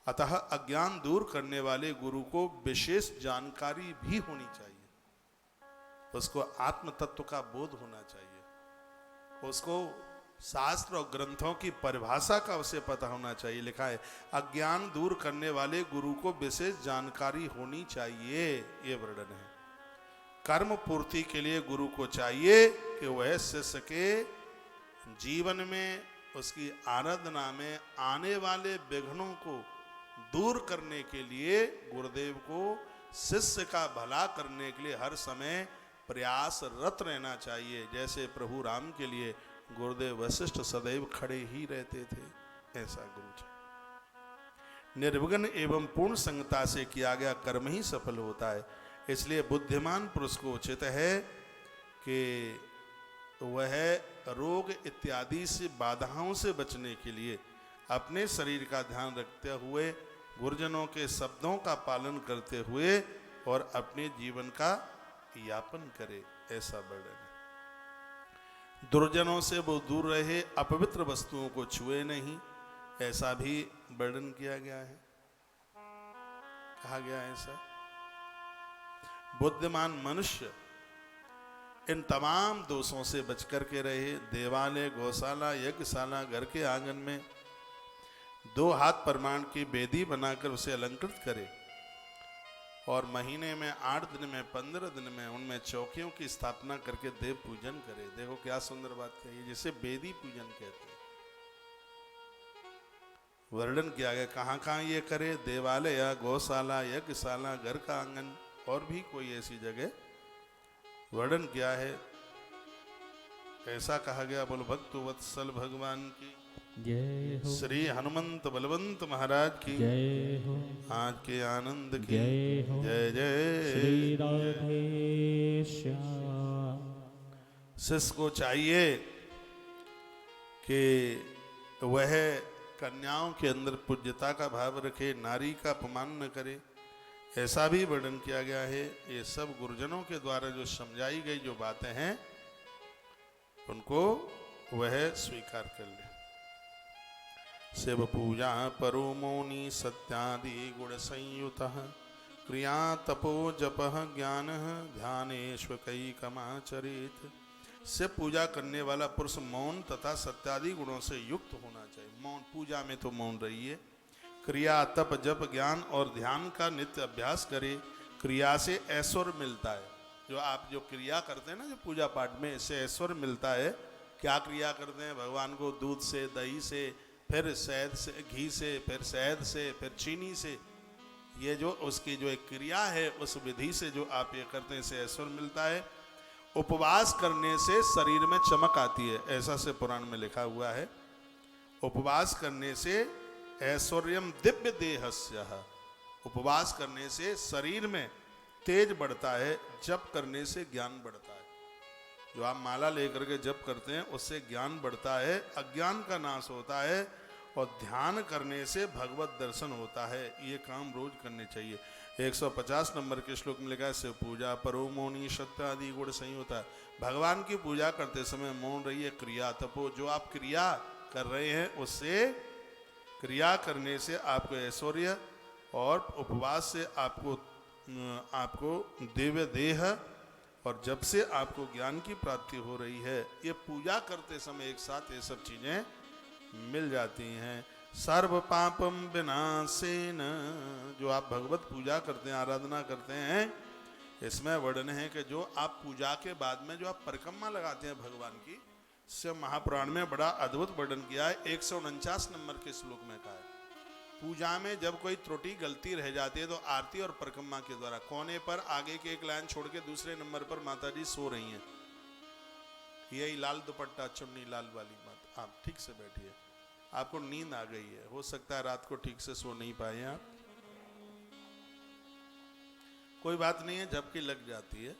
Speaker 1: अतः अज्ञान दूर करने वाले गुरु को विशेष जानकारी भी होनी चाहिए, उसको आत्म तत्व का बोध होना चाहिए, उसको शास्त्र और ग्रंथों की परिभाषा का उसे पता होना चाहिए। लिखा है अज्ञान दूर करने वाले गुरु को विशेष जानकारी होनी चाहिए, ये वर्णन है। कर्म पूर्ति के लिए गुरु को चाहिए कि वह शिष्य के जीवन में, उसकी आराधना में आने वाले विघ्नों को दूर करने के लिए गुरुदेव को शिष्य का भला करने के लिए हर समय प्रयासरत रहना चाहिए। जैसे प्रभु राम के लिए गुरुदेव वशिष्ठ सदैव खड़े ही रहते थे, ऐसा गुरु चाहिए। निर्विघ्न एवं पूर्ण संगता से किया गया कर्म ही सफल होता है। इसलिए बुद्धिमान पुरुष को उचित है कि वह रोग इत्यादि से बाधाओं से बचने के लिए अपने शरीर का ध्यान रखते हुए, गुरुजनों के शब्दों का पालन करते हुए और अपने जीवन का यापन करे, ऐसा वर्णन है। दुर्जनों से वो दूर रहे, अपवित्र वस्तुओं को छुए नहीं, ऐसा भी वर्णन किया गया है, कहा गया है ऐसा। बुद्धिमान मनुष्य इन तमाम दोषों से बचकर के रहे। देवालय, गौशाला, यज्ञशाला, घर के आंगन में 2 हाथ प्रमाण की वेदी बनाकर उसे अलंकृत करे और महीने में 8 दिन में 15 दिन में उनमें चौकियों की स्थापना करके देव पूजन करे। देखो क्या सुंदर बात कही है, जिसे वेदी पूजन कहते हैं। वर्णन किया गया कहाँ कहाँ ये करे, देवालय, गौशाला, यज्ञशाला, घर का आंगन और भी कोई ऐसी जगह वर्णन किया है। ऐसा कहा गया, बोलो भक्त वत्सल भगवान की
Speaker 2: जय हो,
Speaker 1: श्री हनुमंत बलवंत महाराज की
Speaker 2: जय हो,
Speaker 1: आज के आनंद की
Speaker 2: जय हो,
Speaker 1: जय जय।
Speaker 2: श्री राधे श्याम।
Speaker 1: शिष्य को चाहिए कि वह कन्याओं के अंदर पूज्यता का भाव रखे, नारी का अपमान न करे, ऐसा भी वर्णन किया गया है। ये सब गुरुजनों के द्वारा जो समझाई गई जो बातें हैं उनको वह स्वीकार कर ले। शिव पूजा परो मौनी सत्यादि गुण संयुत क्रिया तपो जप ज्ञान ध्यानेश्व कई कमाचरित। शिव पूजा करने वाला पुरुष मौन तथा सत्यादि गुणों से युक्त होना चाहिए। मौन, पूजा में तो मौन रहिए। क्रिया तप जप ज्ञान और ध्यान का नित्य अभ्यास करे। क्रिया से ऐश्वर्य मिलता है। जो आप जो क्रिया करते हैं ना, जो पूजा पाठ में, इससे ऐश्वर्य मिलता है। क्या क्रिया करते हैं? भगवान को दूध से, दही से, फिर शहद से, घी से, फिर शहद से, फिर चीनी से, ये जो उसकी जो एक क्रिया है उस विधि से जो आप ये करते हैं, इससे ऐश्वर्य मिलता है। उपवास करने से शरीर में चमक आती है, ऐसा से पुराण में लिखा हुआ है। उपवास करने से ऐश्वर्यम दिव्य देहस्य, उपवास करने से शरीर में तेज बढ़ता है, जप करने से ज्ञान बढ़ता है। जो आप माला लेकर के जप करते हैं उससे ज्ञान बढ़ता है, अज्ञान का नाश होता है, और ध्यान करने से भगवत दर्शन होता है। ये काम रोज करने चाहिए। 150 नंबर के श्लोक में लिखा है, शिव पूजा परो मौनी सत्य आदि गुण संयुत है। भगवान की पूजा करते समय मौन रहिए। क्रिया तपो, जो आप क्रिया कर रहे हैं उससे, क्रिया करने से आपको ऐश्वर्य, और उपवास से आपको दिव्य देह, और जब से आपको ज्ञान की प्राप्ति हो रही है। ये पूजा करते समय एक साथ ये सब चीजें मिल जाती हैं। सर्व पापम विनाशेन, जो आप भगवत पूजा करते हैं, आराधना करते हैं, इसमें वर्णन है कि जो आप पूजा के बाद में जो आप परिक्रमा लगाते हैं भगवान की, शिव महापुराण में बड़ा अद्भुत वर्णन किया है। 149 नंबर के श्लोक में कहा है, पूजा में जब कोई त्रुटि गलती रह जाती है तो आरती और परिक्रमा के द्वारा कोने पर आगे के एक लाइन छोड़ के दूसरे नंबर पर माता जी सो रही हैं, यही लाल दुपट्टा चुन्नी लाल वाली बात, आप ठीक से बैठिए। आपको नींद आ गई है, हो सकता है रात को ठीक से सो नहीं पाए आप, कोई बात नहीं है, झपकी लग जाती है।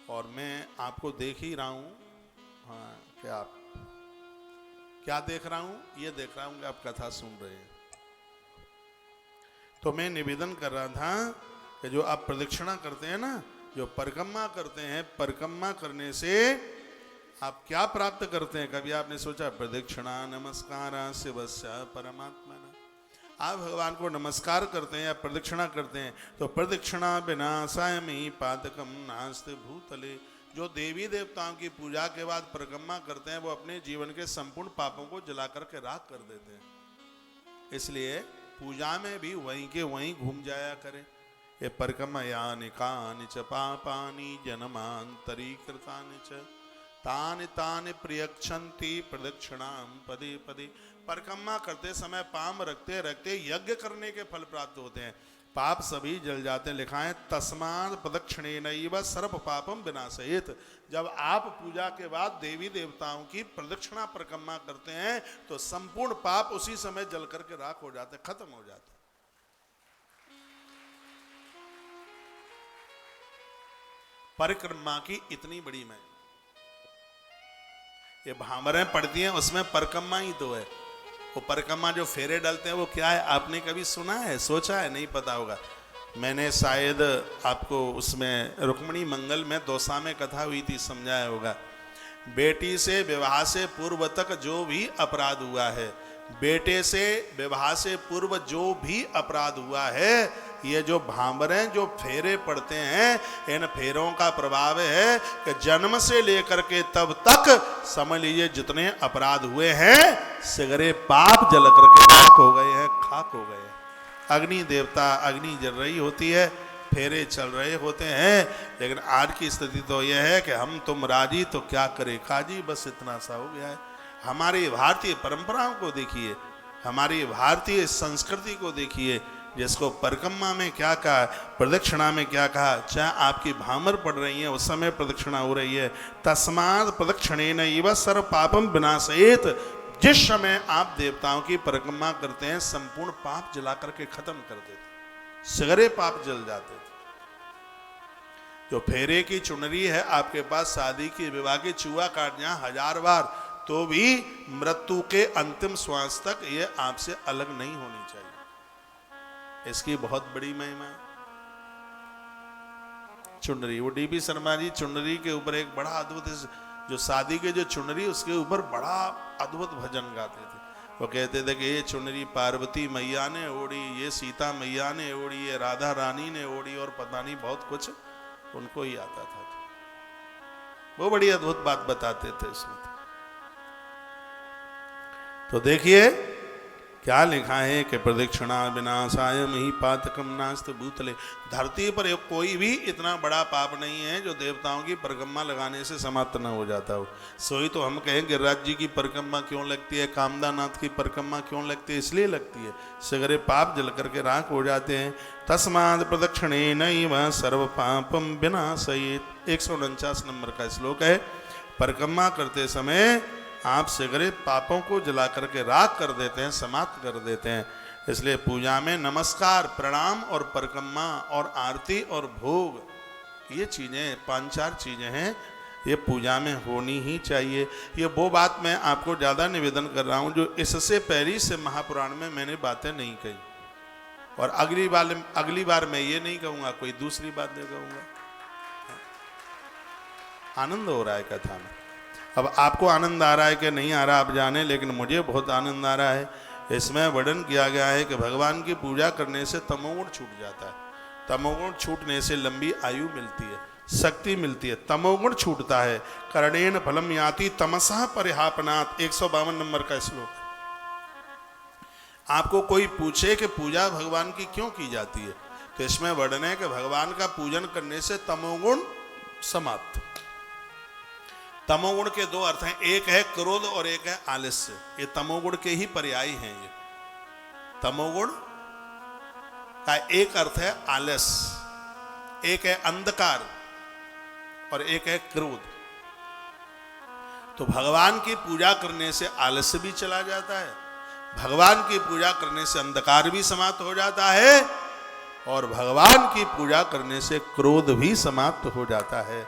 Speaker 1: और मैं आपको देख ही रहा हूं, हाँ, क्या आप क्या देख रहा हूं? ये देख रहा हूं कि आप कथा सुन रहे हैं। तो मैं निवेदन कर रहा था कि जो आप प्रदक्षिणा करते हैं ना, जो परिक्रमा करते हैं, परिक्रमा करने से आप क्या प्राप्त करते हैं? कभी आपने सोचा? प्रदक्षिणा नमस्कार शिवस्य परमात्मा। आप भगवान को नमस्कार करते हैं या प्रदक्षिणा करते हैं तो प्रदक्षिणा विनाशाय में पातकम नास्ति भूतले। जो देवी देवताओं की पूजा के बाद परिक्रमा करते हैं वो अपने जीवन के संपूर्ण पापों को जला करके राख कर देते हैं। इसलिए पूजा में भी वहीं के वहीं घूम जाया करें। ये परिक्रमा यानि कानि च पापानि जन्मांतरी कृतानि च तानि तानि प्रियक्षन्ति प्रदक्षिणाम पदे पदे। परिक्रमा करते समय पाम रखते रखते यज्ञ करने के फल प्राप्त होते हैं, पाप सभी जल जाते हैं। लिखा है तस्मात् प्रदक्षिणेनैव सर्व पापम विनाशयेत्। जब आप पूजा के बाद देवी देवताओं की प्रदक्षिणा परिक्रमा करते हैं तो संपूर्ण पाप उसी समय जल करके राख हो जाते, खत्म हो जाते। परिक्रमा की इतनी बड़ी महिमा। ये भामरें पड़ती हैं उसमें परिक्रमा ही तो है। वो परिक्रमा जो फेरे डालते हैं वो क्या है? आपने कभी सुना है, सोचा है? नहीं पता होगा। मैंने शायद आपको उसमें रुक्मिणी मंगल में दौसा में कथा हुई थी, समझाया होगा। बेटी से विवाह से पूर्व तक जो भी अपराध हुआ है, बेटे से विवाह से पूर्व जो भी अपराध हुआ है, ये जो भांबरें जो फेरे पड़ते हैं, इन फेरों का प्रभाव है कि जन्म से लेकर के तब तक समझ लीजिए जितने अपराध हुए हैं सगरे पाप जल करके राख हो गए हैं, खाक हो गए हैं। अग्नि देवता अग्नि जल रही होती है, फेरे चल रहे होते हैं, लेकिन आज की स्थिति तो यह है कि हम तुम राजी तो क्या करें काजी, बस इतना सा हो गया है। हमारी भारतीय परंपराओं को देखिए, हमारी भारतीय संस्कृति को देखिए, जिसको परिक्रमा में क्या कहा, प्रदक्षिणा में क्या कहा। चाहे आपकी भामर पड़ रही है उस समय प्रदक्षिणा हो रही है, तस्मात् प्रदक्षिणेनैव सर्व पापम विनाशयेत्। जिस समय आप देवताओं की परिक्रमा करते हैं संपूर्ण पाप जला करके खत्म कर देते, सगरे पाप जल जाते थे। जो फेरे की चुनरी है आपके पास, शादी की विवाह की चूहा काट जाए 1000 बार तो भी मृत्यु के अंतिम श्वास तक ये आपसे अलग नहीं होनी चाहिए। इसकी बहुत बड़ी महिमा है। चुनरी, वो डीबी शर्मा जी चुनरी के ऊपर एक बड़ा अद्भुत, जो शादी के जो चुनरी उसके ऊपर बड़ा अद्भुत भजन गाते थे। वो कहते थे कि ये चुनरी पार्वती मैया ने ओढ़ी, ये सीता मैया ने ओढ़ी, ये राधा रानी ने ओढ़ी, और पता नहीं बहुत कुछ उनको ही आता था। वो बड़ी अद्भुत बात बताते थे इसमें। तो देखिए क्या लिखा है कि प्रदक्षिणा विनाशाय ही पातकम नास्त भूतले। धरती पर कोई भी इतना बड़ा पाप नहीं है जो देवताओं की परिक्रमा लगाने से समाप्त न हो जाता हो। सोई तो हम कहें गिरिराज जी की परिक्रमा क्यों लगती है, कामदानाथ की परिक्रमा क्यों लगती है? इसलिए लगती है सगरे पाप जल करके राख हो जाते हैं। तस्मात् प्रदक्षिणेनैव सर्व पापम विनाशयेत्। 149 नंबर का श्लोक है। परिक्रमा करते समय आप सगरे पापों को जला करके राख कर देते हैं, समाप्त कर देते हैं। इसलिए पूजा में नमस्कार, प्रणाम और परिक्रमा और आरती और भोग, ये चीज़ें 5-4 चीज़ें हैं, ये पूजा में होनी ही चाहिए। ये वो बात मैं आपको ज़्यादा निवेदन कर रहा हूँ जो इससे पहले से महापुराण में मैंने बातें नहीं कही, और अगली बार मैं ये नहीं कहूँगा, कोई दूसरी बात नहीं कहूँगा। आनंद हो रहा है कथा में। अब आपको आनंद आ रहा है कि नहीं आ रहा आप जाने, लेकिन मुझे बहुत आनंद आ रहा है। इसमें वर्णन किया गया है कि भगवान की पूजा करने से तमोगुण छूट जाता है। तमोगुण छूटने से लंबी आयु मिलती है, शक्ति मिलती है। तमोगुण छूटता है। कर्णेन फलम याति तमसः परिहापनात्। 152 नंबर का श्लोक। आपको कोई पूछे कि पूजा भगवान की क्यों की जाती है, तो इसमें वर्णन है कि भगवान का पूजन करने से तमोगुण समाप्त। तमोगुण के 2 अर्थ हैं, एक है क्रोध और एक है आलस्य। ये तमोगुण के ही पर्याय हैं। ये तमोगुण का एक अर्थ है आलस्य, एक है अंधकार और एक है क्रोध। तो भगवान की पूजा करने से आलस्य भी चला जाता है, भगवान की पूजा करने से अंधकार भी समाप्त हो जाता है, और भगवान की पूजा करने से क्रोध भी समाप्त हो जाता है।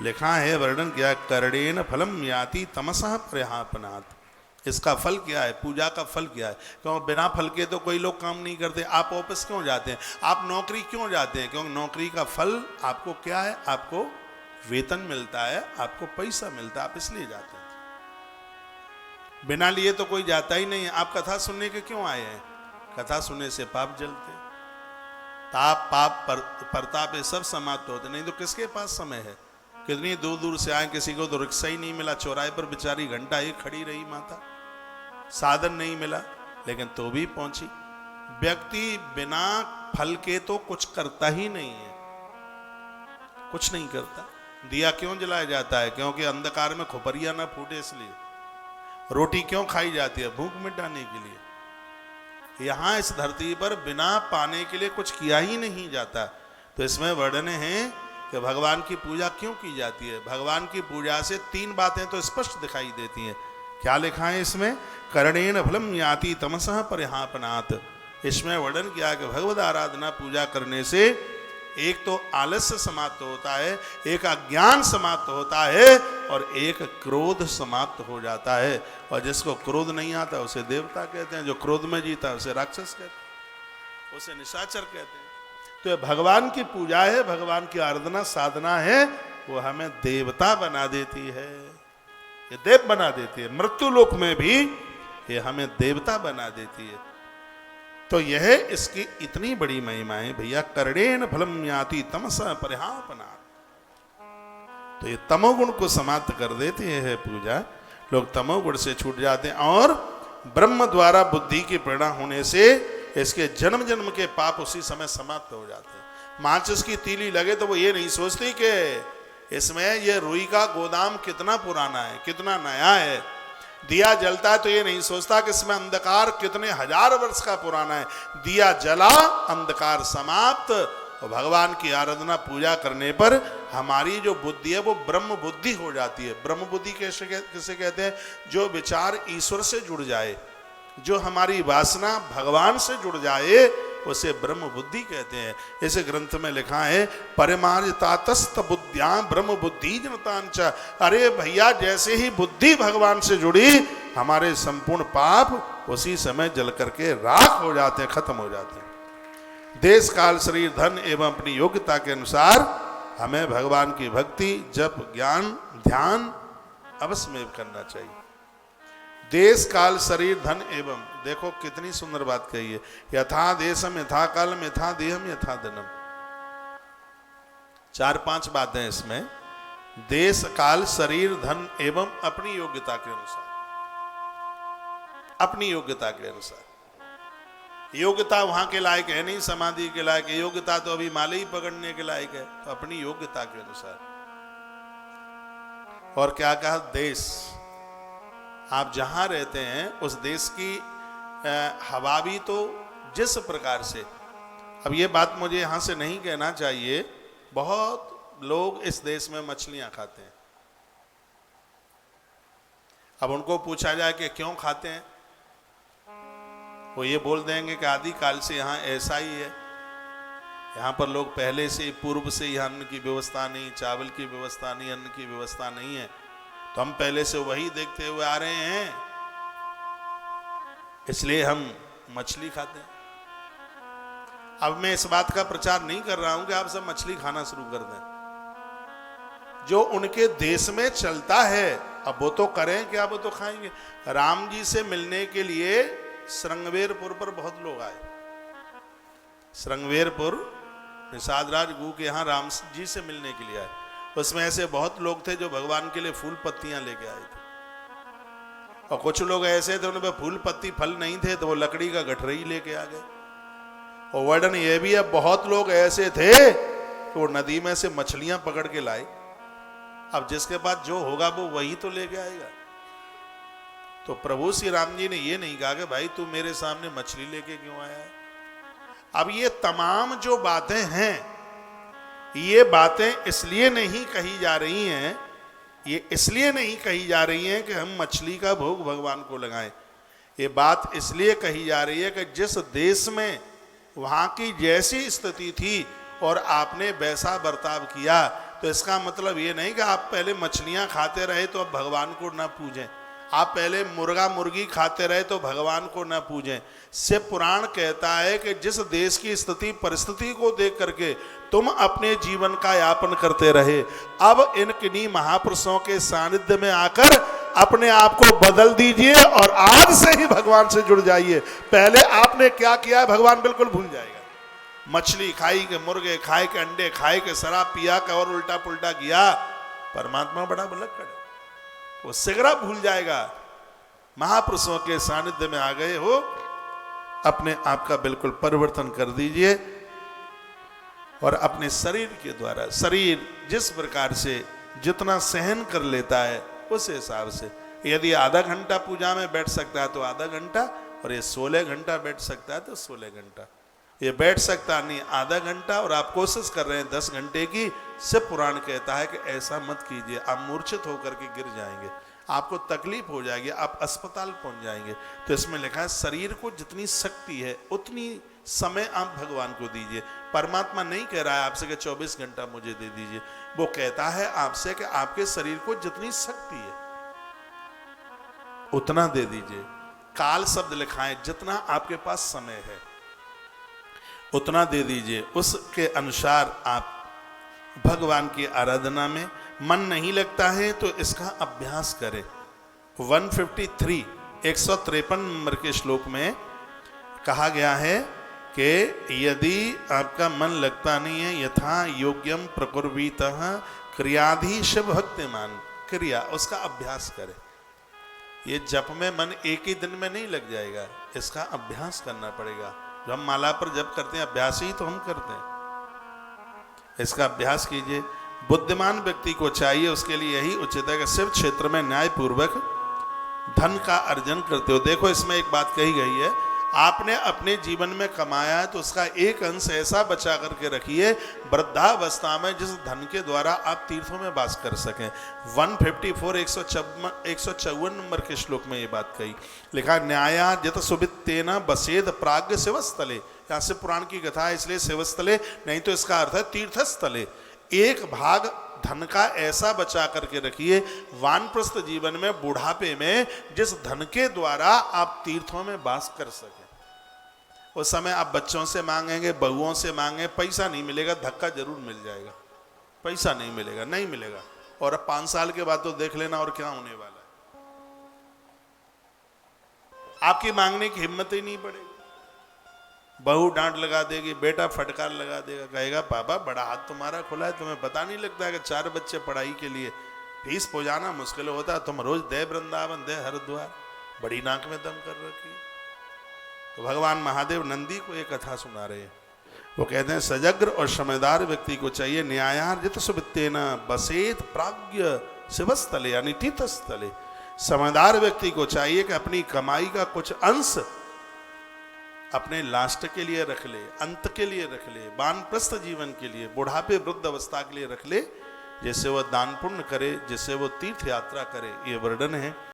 Speaker 1: लिखा है, वर्णन किया, कर्णेन फलम याति तमसः परिहापनात्। इसका फल क्या है? पूजा का फल क्या है? क्यों बिना फल के तो कोई लोग काम नहीं करते। आप ऑफिस क्यों जाते हैं, आप नौकरी क्यों जाते हैं? क्योंकि नौकरी का फल आपको क्या है? आपको वेतन मिलता है, आपको पैसा मिलता है, आप इसलिए जाते हैं। बिना लिए तो कोई जाता ही नहीं है। आप कथा सुनने के क्यों आए हैं? कथा सुनने से पाप जलते, ताप पाप परताप ये सब समाप्त होते, नहीं तो किसके पास समय है? कितनी दूर दूर से आए, किसी को तो रिक्शा ही नहीं मिला, चौराहे पर बेचारी घंटा एक खड़ी रही माता, साधन नहीं मिला, लेकिन तो भी पहुंची। व्यक्ति बिना फल के तो कुछ करता ही नहीं है, कुछ नहीं करता। दिया क्यों जलाया जाता है? क्योंकि अंधकार में खोपरिया ना फूटे इसलिए। रोटी क्यों खाई जाती है? भूख मिटाने के लिए। यहां इस धरती पर बिना पाने के लिए कुछ किया ही नहीं जाता। तो इसमें वर्णन है कि भगवान की पूजा क्यों की जाती है। भगवान की पूजा से 3 बातें तो स्पष्ट दिखाई देती हैं। क्या लिखा है इसमें? करणेन फलम याति तमसः परिहापनात्। इसमें वर्णन किया कि भगवद आराधना पूजा करने से एक तो आलस्य समाप्त होता है, एक अज्ञान समाप्त होता है, और एक क्रोध समाप्त हो जाता है। और जिसको क्रोध नहीं आता उसे देवता कहते हैं, जो क्रोध में जीता है उसे राक्षस कहते हैं, उसे निशाचर कहते हैं। तो ये भगवान की पूजा है, भगवान की आराधना साधना है, वो हमें देवता बना देती है, ये देव बना देती है। मृत्यु लोक में भी ये हमें देवता बना देती है। तो यह इसकी इतनी बड़ी महिमा है भैया। करणेन फलम याति तमसः परिहापनात्। तो ये तमोगुण को समाप्त कर देती है पूजा। लोग तमोगुण से छूट जाते हैं, और ब्रह्म द्वारा बुद्धि की प्रेरणा होने से इसके जन्म जन्म के पाप उसी समय समाप्त हो जाते हैं। माचिस की तीली लगे तो वो ये नहीं सोचती कि इसमें ये रुई का गोदाम कितना पुराना है, कितना नया है। दिया जलता है तो ये नहीं सोचता कि इसमें अंधकार कितने हजार वर्ष का पुराना है। दिया जला, अंधकार समाप्त। और भगवान की आराधना पूजा करने पर हमारी जो बुद्धि है वो ब्रह्म बुद्धि हो जाती है। ब्रह्म बुद्धि किसे कहते हैं? जो विचार ईश्वर से जुड़ जाए, जो हमारी वासना भगवान से जुड़ जाए, उसे ब्रह्म बुद्धि कहते हैं। इस ग्रंथ में लिखा है परिमार्जितातस्त बुद्धियां ब्रह्म बुद्धि जनतांच। अरे भैया, जैसे ही बुद्धि भगवान से जुड़ी, हमारे संपूर्ण पाप उसी समय जल करके राख हो जाते हैं, खत्म हो जाते हैं। देश काल शरीर धन एवं अपनी योग्यता के अनुसार हमें भगवान की भक्ति जप ज्ञान ध्यान अवश्य में करना चाहिए। देश काल शरीर धन एवं, देखो कितनी सुंदर बात कही है। यथा देशम यथा कालम यथा देहम यथा धनम। 4-5 बातें इसमें। देश काल शरीर धन एवं अपनी योग्यता के अनुसार, अपनी योग्यता के अनुसार। योग्यता वहां के लायक है नहीं, समाधि के लायक है। योग्यता तो अभी माले ही पकड़ने के लायक है। तो अपनी योग्यता के अनुसार। और क्या कहा? देश, आप जहां रहते हैं उस देश की हवा भी तो जिस प्रकार से, अब ये बात मुझे यहां से नहीं कहना चाहिए, बहुत लोग इस देश में मछलियां खाते हैं। अब उनको पूछा जाए कि क्यों खाते हैं, वो ये बोल देंगे कि आदि काल से यहाँ ऐसा ही है। यहाँ पर लोग पहले से पूर्व से ही अन्न की व्यवस्था नहीं, चावल की व्यवस्था नहीं, अन्न की व्यवस्था नहीं है, तो हम पहले से वही देखते हुए आ रहे हैं, इसलिए हम मछली खाते हैं। अब मैं इस बात का प्रचार नहीं कर रहा हूं कि आप सब मछली खाना शुरू कर दें। जो उनके देश में चलता है अब वो तो करें क्या, वो तो खाएंगे। राम जी से मिलने के लिए श्रृंगवेरपुर पर बहुत लोग आए। श्रृंगवेरपुर निषादराज गु के यहाँ राम जी से मिलने के लिए आए। उसमें ऐसे बहुत लोग थे जो भगवान के लिए फूल पत्तियां लेके आए थे, और कुछ लोग ऐसे थे उनमें फूल पत्ती फल नहीं थे तो वो लकड़ी का गठरी लेके आ गए। और वर्णन ये भी है बहुत लोग ऐसे थे कि वो नदी में से मछलियां पकड़ के लाए। अब जिसके पास जो होगा वो वही तो लेके आएगा। तो प्रभु श्री राम जी ने ये नहीं कहा कि भाई तू मेरे सामने मछली लेके क्यों आया है। अब ये तमाम जो बातें हैं, ये बातें इसलिए नहीं कही जा रही हैं, ये इसलिए नहीं कही जा रही हैं कि हम मछली का भोग भगवान को लगाएं। ये बात इसलिए कही जा रही है कि जिस देश में वहां की जैसी स्थिति थी और आपने वैसा बर्ताव किया, तो इसका मतलब ये नहीं कि आप पहले मछलियां खाते रहे तो अब भगवान को ना पूजें। आप पहले मुर्गा मुर्गी खाते रहे तो भगवान को न पूजें। शिव पुराण कहता है कि जिस देश की स्थिति परिस्थिति को देख करके तुम अपने जीवन का यापन करते रहे, अब इन किन्हीं महापुरुषों के सानिध्य में आकर अपने आप को बदल दीजिए और आज से ही भगवान से जुड़ जाइए। पहले आपने क्या किया है भगवान बिल्कुल भूल जाएगा। मछली खाई के, मुर्गे खाए के, अंडे खाए के, शराब पिया के और उल्टा पुल्टा किया, परमात्मा बड़ा भुलक्कड़ है, वो सिगरा भूल जाएगा। महापुरुषों के सानिध्य में आ गए हो, अपने आप का बिल्कुल परिवर्तन कर दीजिए और अपने शरीर के द्वारा, शरीर जिस प्रकार से जितना सहन कर लेता है उस हिसाब से, यदि आधा घंटा पूजा में बैठ सकता है तो आधा घंटा, और ये 16 घंटा बैठ सकता है तो 16 घंटा। ये बैठ सकता नहीं आधा घंटा और आप कोशिश कर रहे हैं 10 घंटे की, शिव पुराण कहता है कि ऐसा मत कीजिए, आप मूर्छित होकर के गिर जाएंगे, आपको तकलीफ हो जाएगी, आप अस्पताल पहुंच जाएंगे। तो इसमें लिखा है शरीर को जितनी शक्ति है उतनी समय आप भगवान को दीजिए। परमात्मा नहीं कह रहा है आपसे कि 24 घंटा मुझे दे दीजिए, वो कहता है आपसे कि आपके शरीर को जितनी शक्ति है उतना दे दीजिए। काल शब्द लिखा है, जितना आपके पास समय है उतना दे दीजिए, उसके अनुसार आप भगवान की आराधना में मन नहीं लगता है तो इसका अभ्यास करें। 153 153 नंबर के श्लोक में कहा गया है कि यदि आपका मन लगता नहीं है, यथा योग्यम प्रकुर्वीतः क्रियाधीश भक्तिमान, क्रिया उसका अभ्यास करें। ये जप में मन एक ही दिन में नहीं लग जाएगा, इसका अभ्यास करना पड़ेगा। जो हम माला पर जप करते हैं अभ्यास ही तो हम करते हैं, इसका अभ्यास कीजिए। बुद्धिमान व्यक्ति को चाहिए, उसके लिए यही उचित है कि शिव क्षेत्र में न्यायपूर्वक धन का अर्जन करते हो। देखो इसमें एक बात कही गई है, आपने अपने जीवन में कमाया है तो उसका एक अंश ऐसा बचा करके रखिए वृद्धावस्था में जिस धन के द्वारा आप तीर्थों में वास कर सकें। 154 154 नंबर के श्लोक में ये बात कही, लिखा न्याया जत सुवित्तेन बसेद प्राग्ञ शिवस्थले। यहाँ से पुराण की कथा है इसलिए शिवस्थले नहीं तो इसका अर्थ है तीर्थस्थले। एक भाग धन का ऐसा बचा करके रखिए वानप्रस्थ जीवन में, बुढ़ापे में, जिस धन के द्वारा आप तीर्थों में वास कर सकें। उस समय आप बच्चों से मांगेंगे, बहुओं से मांगे, पैसा नहीं मिलेगा, धक्का जरूर मिल जाएगा, पैसा नहीं मिलेगा, नहीं मिलेगा। और अब 5 साल के बाद तो देख लेना और क्या होने वाला है, आपकी मांगने की हिम्मत ही नहीं पड़ेगी। बहू डांट लगा देगी, बेटा फटकार लगा देगा, कहेगा पापा बड़ा हाथ तुम्हारा खुला है, तुम्हें पता नहीं लगता है कि 4 बच्चे पढ़ाई के लिए फीस पहुंचाना मुश्किल होता है, तुम रोज दे वृंदावन दे हरिद्वार, बड़ी नाक में दम कर रखी। तो भगवान महादेव नंदी को एक कथा सुना रहे हैं, वो कहते हैं सजग्र और समझदार व्यक्ति को चाहिए न्यायार्जित सुवित्तेन बसेत प्राज्ञ शिवस्थले यानी तीर्थस्थले। समझदार व्यक्ति को चाहिए कि अपनी कमाई का कुछ अंश अपने लास्ट के लिए रख ले, अंत के लिए रख ले, वानप्रस्थ जीवन के लिए, बुढ़ापे वृद्ध अवस्था के लिए रख ले, जिससे वह दान पुण्य करे, जिससे वो तीर्थ यात्रा करे। ये वर्णन है